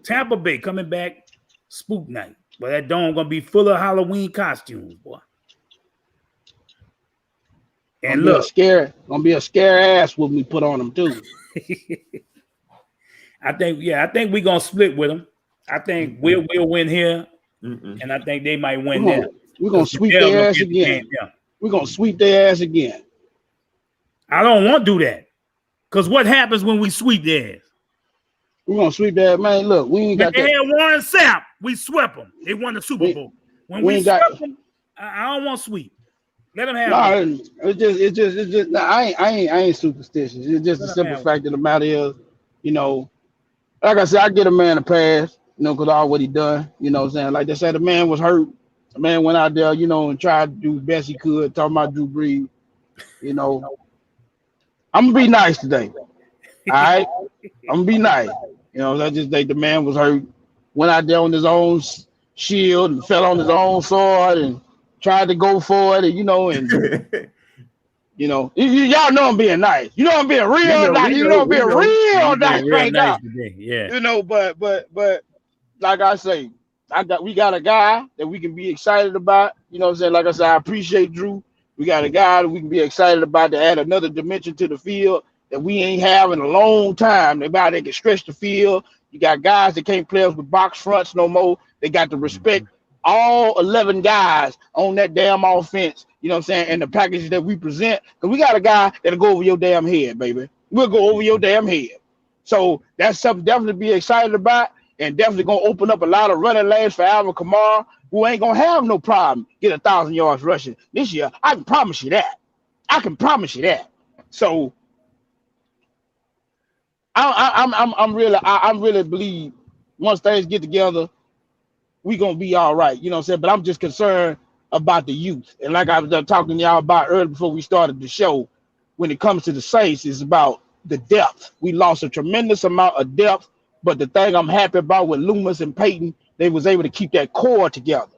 Tampa Bay coming back, spook night. But that Dome gonna be full of Halloween costumes, boy. And gonna be a scare ass when we put on them too. I think we're gonna split with them. I think we'll win here, and I think they might win there. We're gonna sweep their ass again. We're gonna sweep their ass again. I don't want to do that, because what happens when we sweep their ass? We're gonna sweep that, man. Look, we ain't got that. They had Warren Sapp. We swept them. They won the Super Bowl. When we swept them, I don't want to sweep. Let them have it. It's just. Nah, I ain't superstitious. It's just a simple fact of the matter is, like I said, I get a man a pass, because of all what he done. You know what I'm saying? Like they said, the man was hurt. The man went out there, and tried to do the best he could. Talking about Drew Brees. I'm gonna be nice today. All right, I'm gonna be nice. I just think the man was hurt. Went out there on his own shield and fell on his own sword and tried to go for it, and y'all know I'm being nice. I'm being real nice. I'm being real nice right now. Yeah. But like I say, we got a guy that we can be excited about. You know what I'm saying? Like I said, I appreciate Drew. We got a guy that we can be excited about to add another dimension to the field that we ain't have in a long time. They can stretch the field. You got guys that can't play us with box fronts no more. They got to respect all 11 guys on that damn offense, you know what I'm saying, and the packages that we present, because we got a guy that'll go over your damn head, baby. We'll go over your damn head. So that's something definitely to be excited about, and definitely going to open up a lot of running lanes for Alvin Kamara, who ain't going to have no problem get 1,000 yards rushing this year. I can promise you that. So I really believe once things get together, we gonna be all right, you know what I'm saying? But I'm just concerned about the youth. And like I was talking to y'all about earlier before we started the show, when it comes to the Saints, it's about the depth. We lost a tremendous amount of depth, but the thing I'm happy about with Loomis and Peyton, they was able to keep that core together.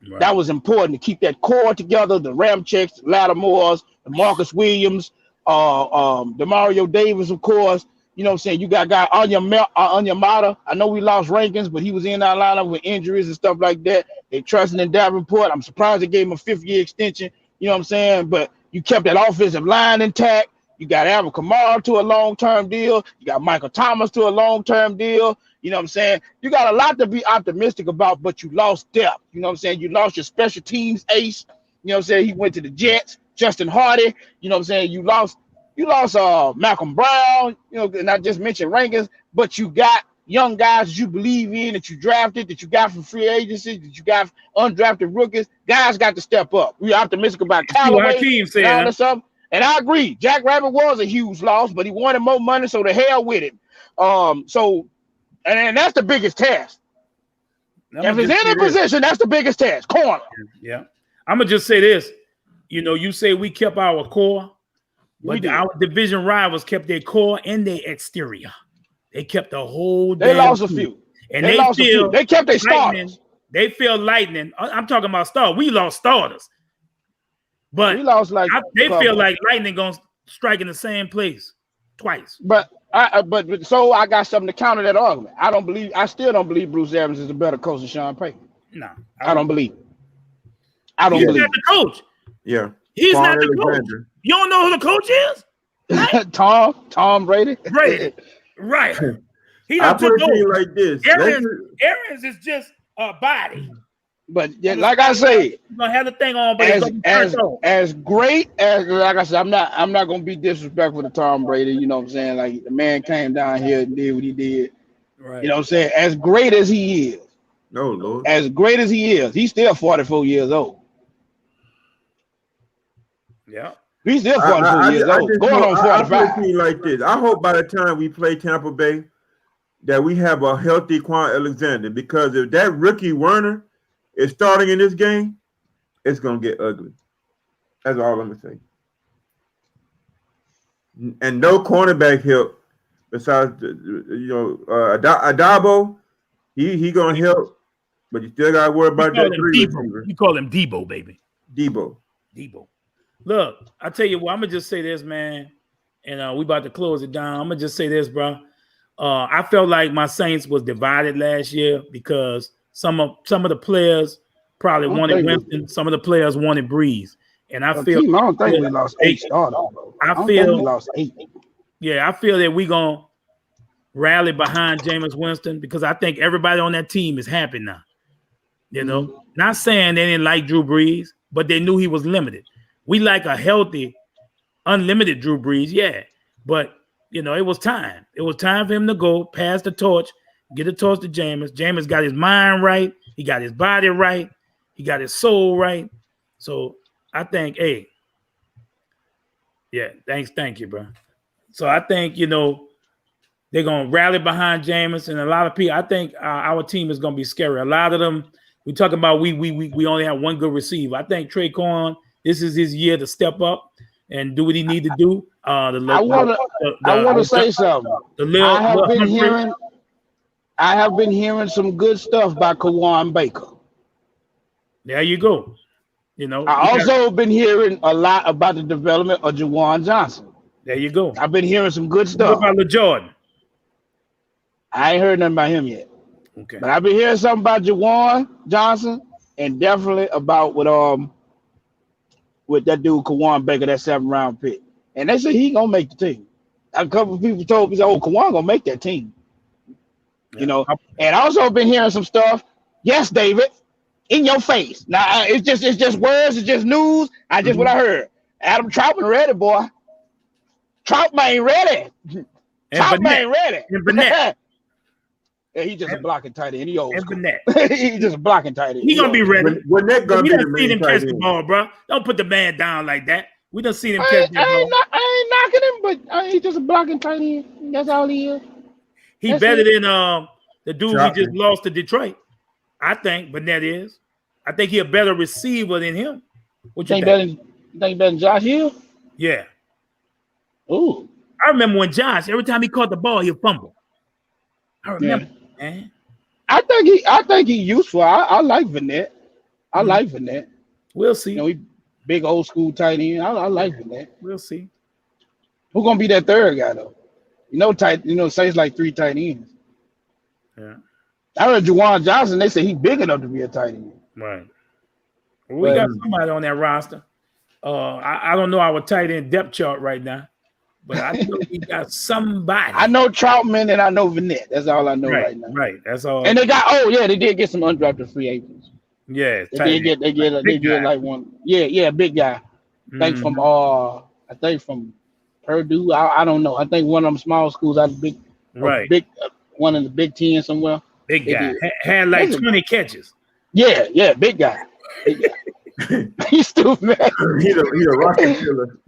Right. That was important to keep that core together. The Ramcheks, the Lattimores, the Marcus Williams, Demario Davis, of course. You know what I'm saying? You got guy Onyemata. I know we lost Rankins, but he was in our lineup with injuries and stuff like that. They trusting in Davenport. I'm surprised they gave him a 5th-year extension. You know what I'm saying? But you kept that offensive line intact. You got Alvin Kamara to a long-term deal. You got Michael Thomas to a long-term deal. You know what I'm saying? You got a lot to be optimistic about, but you lost depth. You know what I'm saying? You lost your special teams ace. You know what I'm saying? He went to the Jets. Justin Hardy. You know what I'm saying? You lost Malcolm Brown. You know, and I just mentioned Rankins, but you got young guys that you believe in, that you drafted, that you got from free agency, that you got undrafted rookies. Guys got to step up. We're optimistic about Callaway and all that stuff. And I agree. Jack Rabbit was a huge loss, but he wanted more money, so the hell with him. And that's the biggest test. If it's in a position, that's the biggest test. Corner. Yeah. I'm going to just say this. You know, you say we kept our core, but our division rivals kept their core and their exterior. They kept the whole They lost a few. And they lost a few. They kept their starters. They feel lightning. I'm talking about starters. We lost starters. But we lost they feel like lightning going to strike in the same place twice. But I got something to counter that argument. I still don't believe Bruce Arians is a better coach than Sean Payton. No. I don't believe it. I don't believe not the coach. Yeah. He's not the coach. You don't know who the coach is? Right? Tom Brady. Brady. Right. He I put it like this. Arians is just a body. But yeah, like I say, you're gonna have the thing on, but as great as, like I said, I'm not gonna be disrespectful to Tom Brady. You know what I'm saying? Like, the man came down here and did what he did. Right. You know what I'm saying? As great as he is, no Lord, as great as he is, he's still 44 years old. Yeah. He's still 44 years old. Going on 45. I put it like this. I hope by the time we play Tampa Bay that we have a healthy Quan Alexander, because if that rookie Werner is starting in this game, it's gonna get ugly. That's all I'm gonna say. And no cornerback help besides Adabo. He gonna help, but you still gotta worry about that three receiver. You call him Debo, baby. Debo. Look, I tell you what, I'm gonna just say this, man, and we about to close it down. I'm gonna just say this, bro. I felt like my Saints was divided last year because some of the players probably wanted Winston, some of the players wanted Breeze, and I feel I don't think we lost 8 starters, bro. I feel we lost 8. Yeah, I feel that we gonna rally behind Jameis Winston because I think everybody on that team is happy now. You know, not saying they didn't like Drew Brees, but they knew he was limited. We like a healthy, unlimited Drew Brees, yeah. But, you know, it was time. It was time for him to go, pass the torch, get the torch to Jameis. Jameis got his mind right. He got his body right. He got his soul right. So I think, thank you, bro. So I think, you know, they're going to rally behind Jameis, and a lot of people, I think our team is going to be scary. A lot of them, we talking about we only have one good receiver. I think Traquan, this is his year to step up and do what he need to do. I want to say something. I have been hearing some good stuff by Kawan Baker. There you go. You know, I also been hearing a lot about the development of Juwan Johnson. There you go. I've been hearing some good stuff. What about LeJordan? I ain't heard nothing about him yet. Okay. But I've been hearing something about Juwan Johnson, and definitely about with that dude Kawan Baker, that 7th-round pick. And they say he gonna make the team. A couple of people told me, "Oh, Kawan gonna make that team." Yeah. You know, and I also been hearing some stuff. Yes, David, in your face. Now it's just words, it's just news. What I heard. Adam Troutman ready, boy. Troutman ain't ready. Troutman ain't ready. And Burnett. Yeah, he just a blocking tight end. He old school. He just a blocking tight end. He gonna be ready. When that gonna we be done seen him catch the ball, bro. Don't put the man down like that. We done seen him catch the ball. I ain't knocking him, but he's just a blocking tight end. That's all he is. He's better than the dude we just lost to Detroit. I think Burnett is. I think he's a better receiver than him. What you think? You think better than Josh Hill? Yeah. Ooh. I remember when Josh, every time he caught the ball, he'd fumble. I remember, man. I think he's useful. I like Burnett. I like Burnett. We'll see. You know, he big old school tight end. I like Burnett. We'll see. Who's gonna be that third guy though? Saints like 3 tight ends. Yeah. I heard Juwan Johnson. They say he's big enough to be a tight end. Right. Well, we got somebody on that roster. I don't know our tight end depth chart right now, but I know we got somebody. I know Troutman and I know Vanette. That's all I know right now. Right. That's all. And they did get some undrafted free agents. Yeah. They get like one. Yeah, big guy. I think from Purdue. I don't know. I think one of them small schools out of big. Right. One in the Big Ten somewhere. Big guy. Had like 20 catches. Yeah, big guy. He's stupid. He's a rocket killer.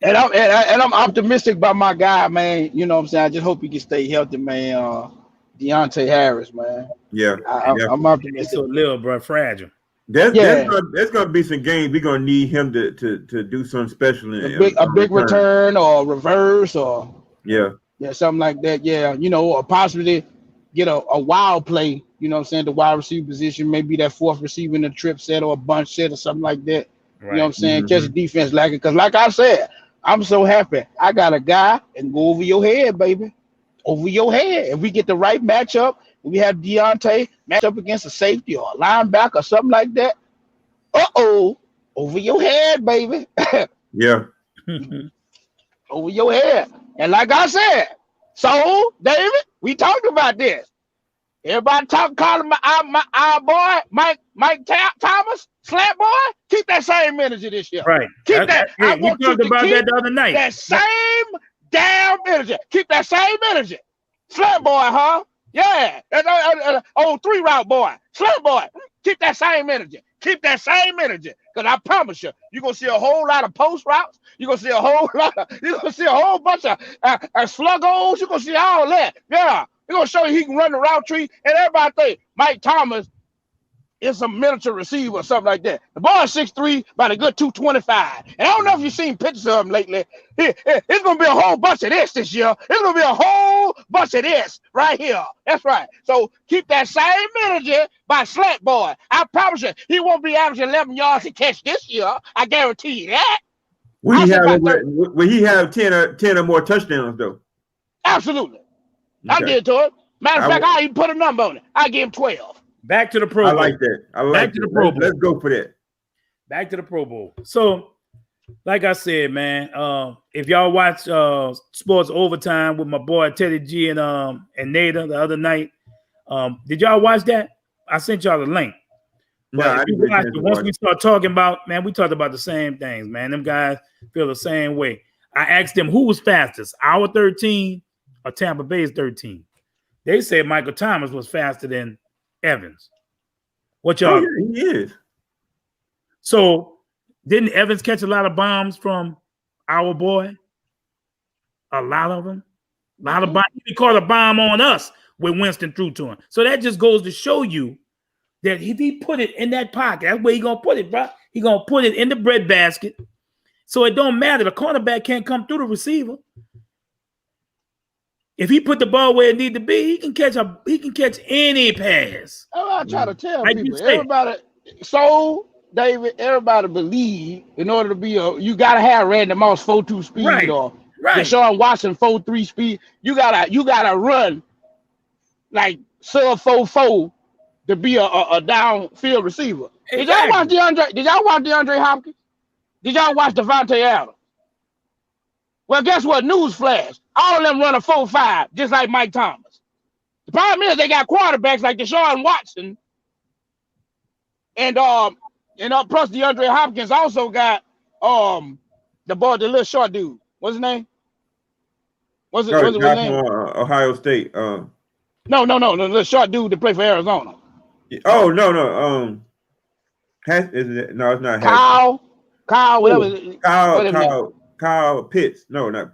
And I'm optimistic about my guy, man. You know what I'm saying? I just hope he can stay healthy, man. Deontay Harris, man. Yeah. I'm optimistic. So little, bro, fragile. There's gonna be some games we're gonna need him to do something special in a big return or reverse or something like that. Yeah, or possibly get a wild play. You know what I'm saying? The wide receiver position, maybe that fourth receiver in a trip set or a bunch set or something like that. Right. You know what I'm saying? Catch the defense lacking. Because like I said, I'm so happy. I got a guy and go over your head, baby. Over your head. If we get the right matchup, we have Deontay match up against a safety or a linebacker or something like that. Over your head, baby. Yeah. Over your head. And like I said, so David, we talked about this. Everybody calling our boy Mike Thomas, Slant Boy. Keep that same energy this year. Right. Keep that. I want you to about that the other night. That same damn energy. Keep that same energy. Slant Boy, huh? Yeah. Old 3-route boy. Slant Boy. Keep that same energy. Keep that same energy. Because I promise you, you're going to see a whole lot of post routes. You're going to see a whole bunch of sluggos. You're going to see all that. Yeah. We're going to show you he can run the route tree. And everybody think Mike Thomas is a miniature receiver or something like that. The boy is 6'3", about a good 225. And I don't know if you've seen pictures of him lately. It's going to be a whole bunch of this year. It's going to be a whole bunch of this right here. That's right. So keep that same energy by Slant Boy. I promise you, he won't be averaging 11 yards to catch this year. I guarantee you that. Will he have 10 or more touchdowns, though? Absolutely. Okay. I'll give it to him. Matter of fact, I'll even put a number on it. I'll give him 12. Back to the Pro Bowl. I like that. Back to the Pro Bowl. Let's go for that. Back to the Pro Bowl. So, like I said, man, if y'all watch Sports Overtime with my boy Teddy G and Nada the other night, did y'all watch that? I sent y'all the link. But once we start talking about, man, we talked about the same things, man. Them guys feel the same way. I asked them who was fastest, our 13 or Tampa Bay's 13. They said Michael Thomas was faster than Evans. What y'all? Oh, yeah, he is. So didn't Evans catch a lot of bombs from our boy? A lot of them. A lot of bombs. He caught a bomb on us when Winston threw to him. So that just goes to show you that if he put it in that pocket, that's where he gonna put it, bro. He gonna put it in the breadbasket. So it don't matter. The cornerback can't come through the receiver. If he put the ball where it need to be, he can catch any pass. Oh, I try to tell people. Everybody, David, everybody believe in order to be you gotta have Randy Moss 4.2 speed or Deshaun Watson 4.3 speed. You gotta run like sub 4.4 to be a downfield receiver. Exactly. Did y'all watch DeAndre Hopkins? Did y'all watch Devontae Adams? Well, guess what? Newsflash. All of them run a 4.5, just like Mike Thomas. The problem is they got quarterbacks like Deshaun Watson, and plus DeAndre Hopkins also got the little short dude. What's his name? What's his name? Ohio State. No, the little short dude that played for Arizona. Oh no. It's not Kyle, whatever. Kyle Pitts. No, not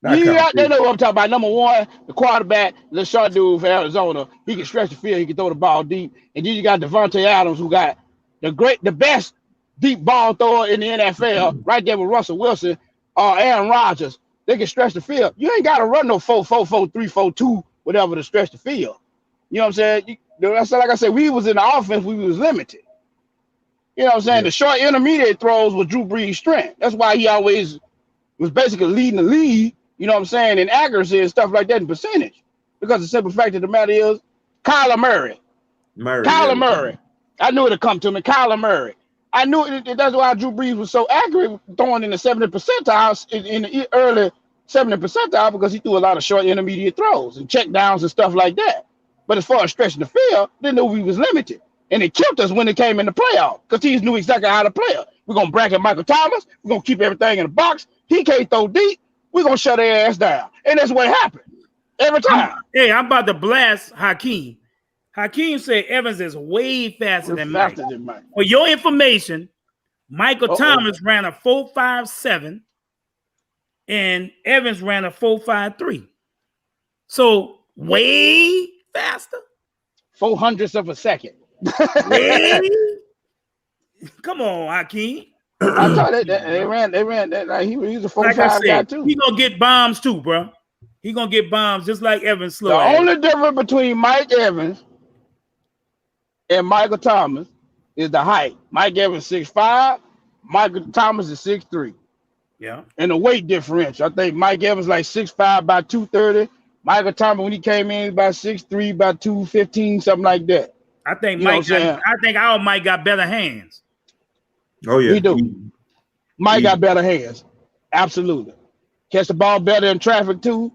they know what I'm talking about. Number one, the quarterback, the short dude for Arizona. He can stretch the field. He can throw the ball deep. And then you got Devontae Adams, who got the best deep ball thrower in the NFL, right there with Russell Wilson or Aaron Rodgers. They can stretch the field. You ain't got to run no 4.4, 3.42, whatever to stretch the field. You know what I'm saying? Like I said, we was in the offense. We was limited. You know what I'm saying? Yeah. The short intermediate throws was Drew Brees' strength. That's why he always was basically leading the league you know what I'm saying, in accuracy and stuff like that, in percentage. Because the simple fact of the matter is, Kyler Murray. I knew it'd come to me. Kyler Murray. I knew it. That's why Drew Brees was so accurate, throwing in the 70 percentile in the early 70 percentile, because he threw a lot of short intermediate throws and check downs and stuff like that. But as far as stretching the field, they knew we was limited. And it killed us when it came in the playoff, because teams knew exactly how to play it. We're going to bracket Michael Thomas. We're going to keep everything in the box. He can't throw deep. We're going to shut their ass down. And that's what happened every time. Hey, I'm about to blast Hakeem. Hakeem said Evans is way faster than Mike. For your information, Michael Thomas ran a 4.57 and Evans ran a 4.53. So way faster. 0.04 of a second. Come on, Hakeem. I thought they ran that. He was a 4.5 guy too. He gonna get bombs too, bro. He gonna get bombs just like Evans slow. The only difference between Mike Evans and Michael Thomas is the height. Mike Evans 6'5", Michael Thomas is 6'3". Yeah. And the weight differential. I think Mike Evans like 6'5", by 230. Michael Thomas, when he came in, about 6'3", about 215, something like that. I think our Mike got better hands. Oh yeah, he do. Mike got better hands, absolutely. Catch the ball better in traffic too,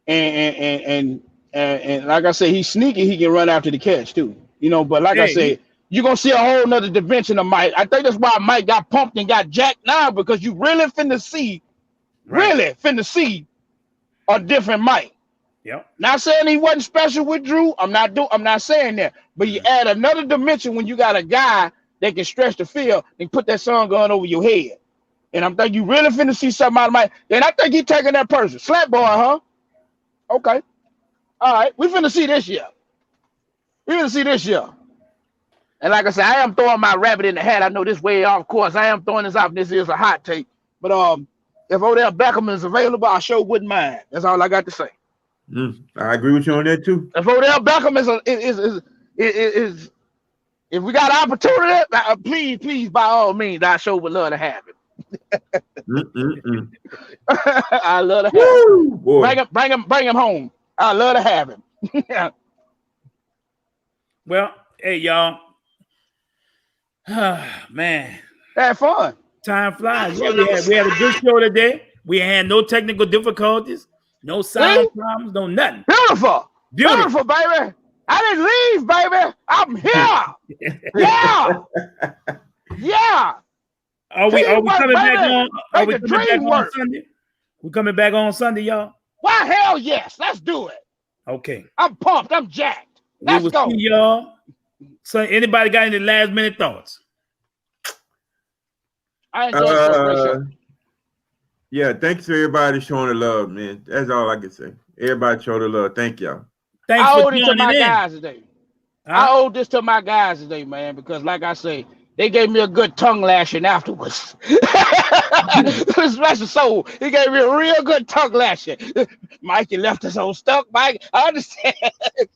and like I said, he's sneaky. He can run after the catch too. You know, but like I said, you're gonna see a whole nother dimension of Mike. I think that's why Mike got pumped and got jacked now, because you really finna see a different Mike. Yep. Not saying he wasn't special with Drew. I'm not saying that. But you add another dimension when you got a guy that can stretch the field and put that sun gun over your head. And I'm thinking you really finna see something out of Mike. Then I think he's taking that person. Slap boy, huh? Okay. All right. We finna see this year. And like I said, I am throwing my rabbit in the hat. I know this way off course. I am throwing this out. This is a hot take. But if Odell Beckham is available, I sure wouldn't mind. That's all I got to say. I agree with you on that too. If Odell Beckham is if we got opportunity, please, by all means, I sure would love to have him. I love to have him. Bring him home. I love to have him. Well, hey y'all. Man. Had fun. Time flies. Yeah, we had a good show today. We had no technical difficulties, no sound problems, no nothing. Beautiful, baby. I didn't leave, baby. I'm here. Yeah. Are we coming back on? Are we coming back on Sunday? We coming back on Sunday, y'all? Why, hell yes. Let's do it. Okay. I'm pumped. I'm jacked. Let's go. See y'all. So anybody got any last minute thoughts? I enjoyed the celebration. Yeah, thanks to everybody showing the love, man. That's all I can say. Everybody show the love. Thank y'all. Thanks I for owe it to my guys today. Huh? I owe this to my guys today, man, because like I say, they gave me a good tongue lashing afterwards. Bless his soul. He gave me a real good tongue lashing. Mikey left us on stuck, Mike. I understand.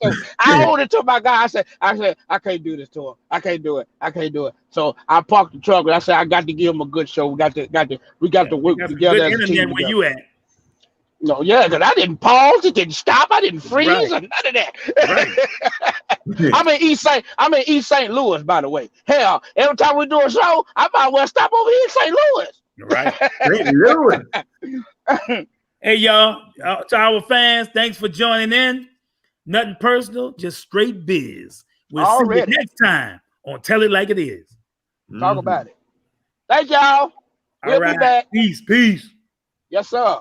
So I owed it to my guy. I said, I can't do this to him. I can't do it. So I parked the truck and I said, I got to give him a good show. We got to work together as a team. Where you at? No, yeah, because I didn't pause, it didn't stop, I didn't freeze, or none of that. Right. I'm in East St. Louis, by the way. Hell, every time we do a show, I might well stop over here in St. Louis. Right. St. Louis. Hey, y'all, to our fans, thanks for joining in. Nothing personal, just straight biz. We'll see you next time on Tell It Like It Is. Talk about it. Thank y'all. We'll be back. Peace. Yes, sir.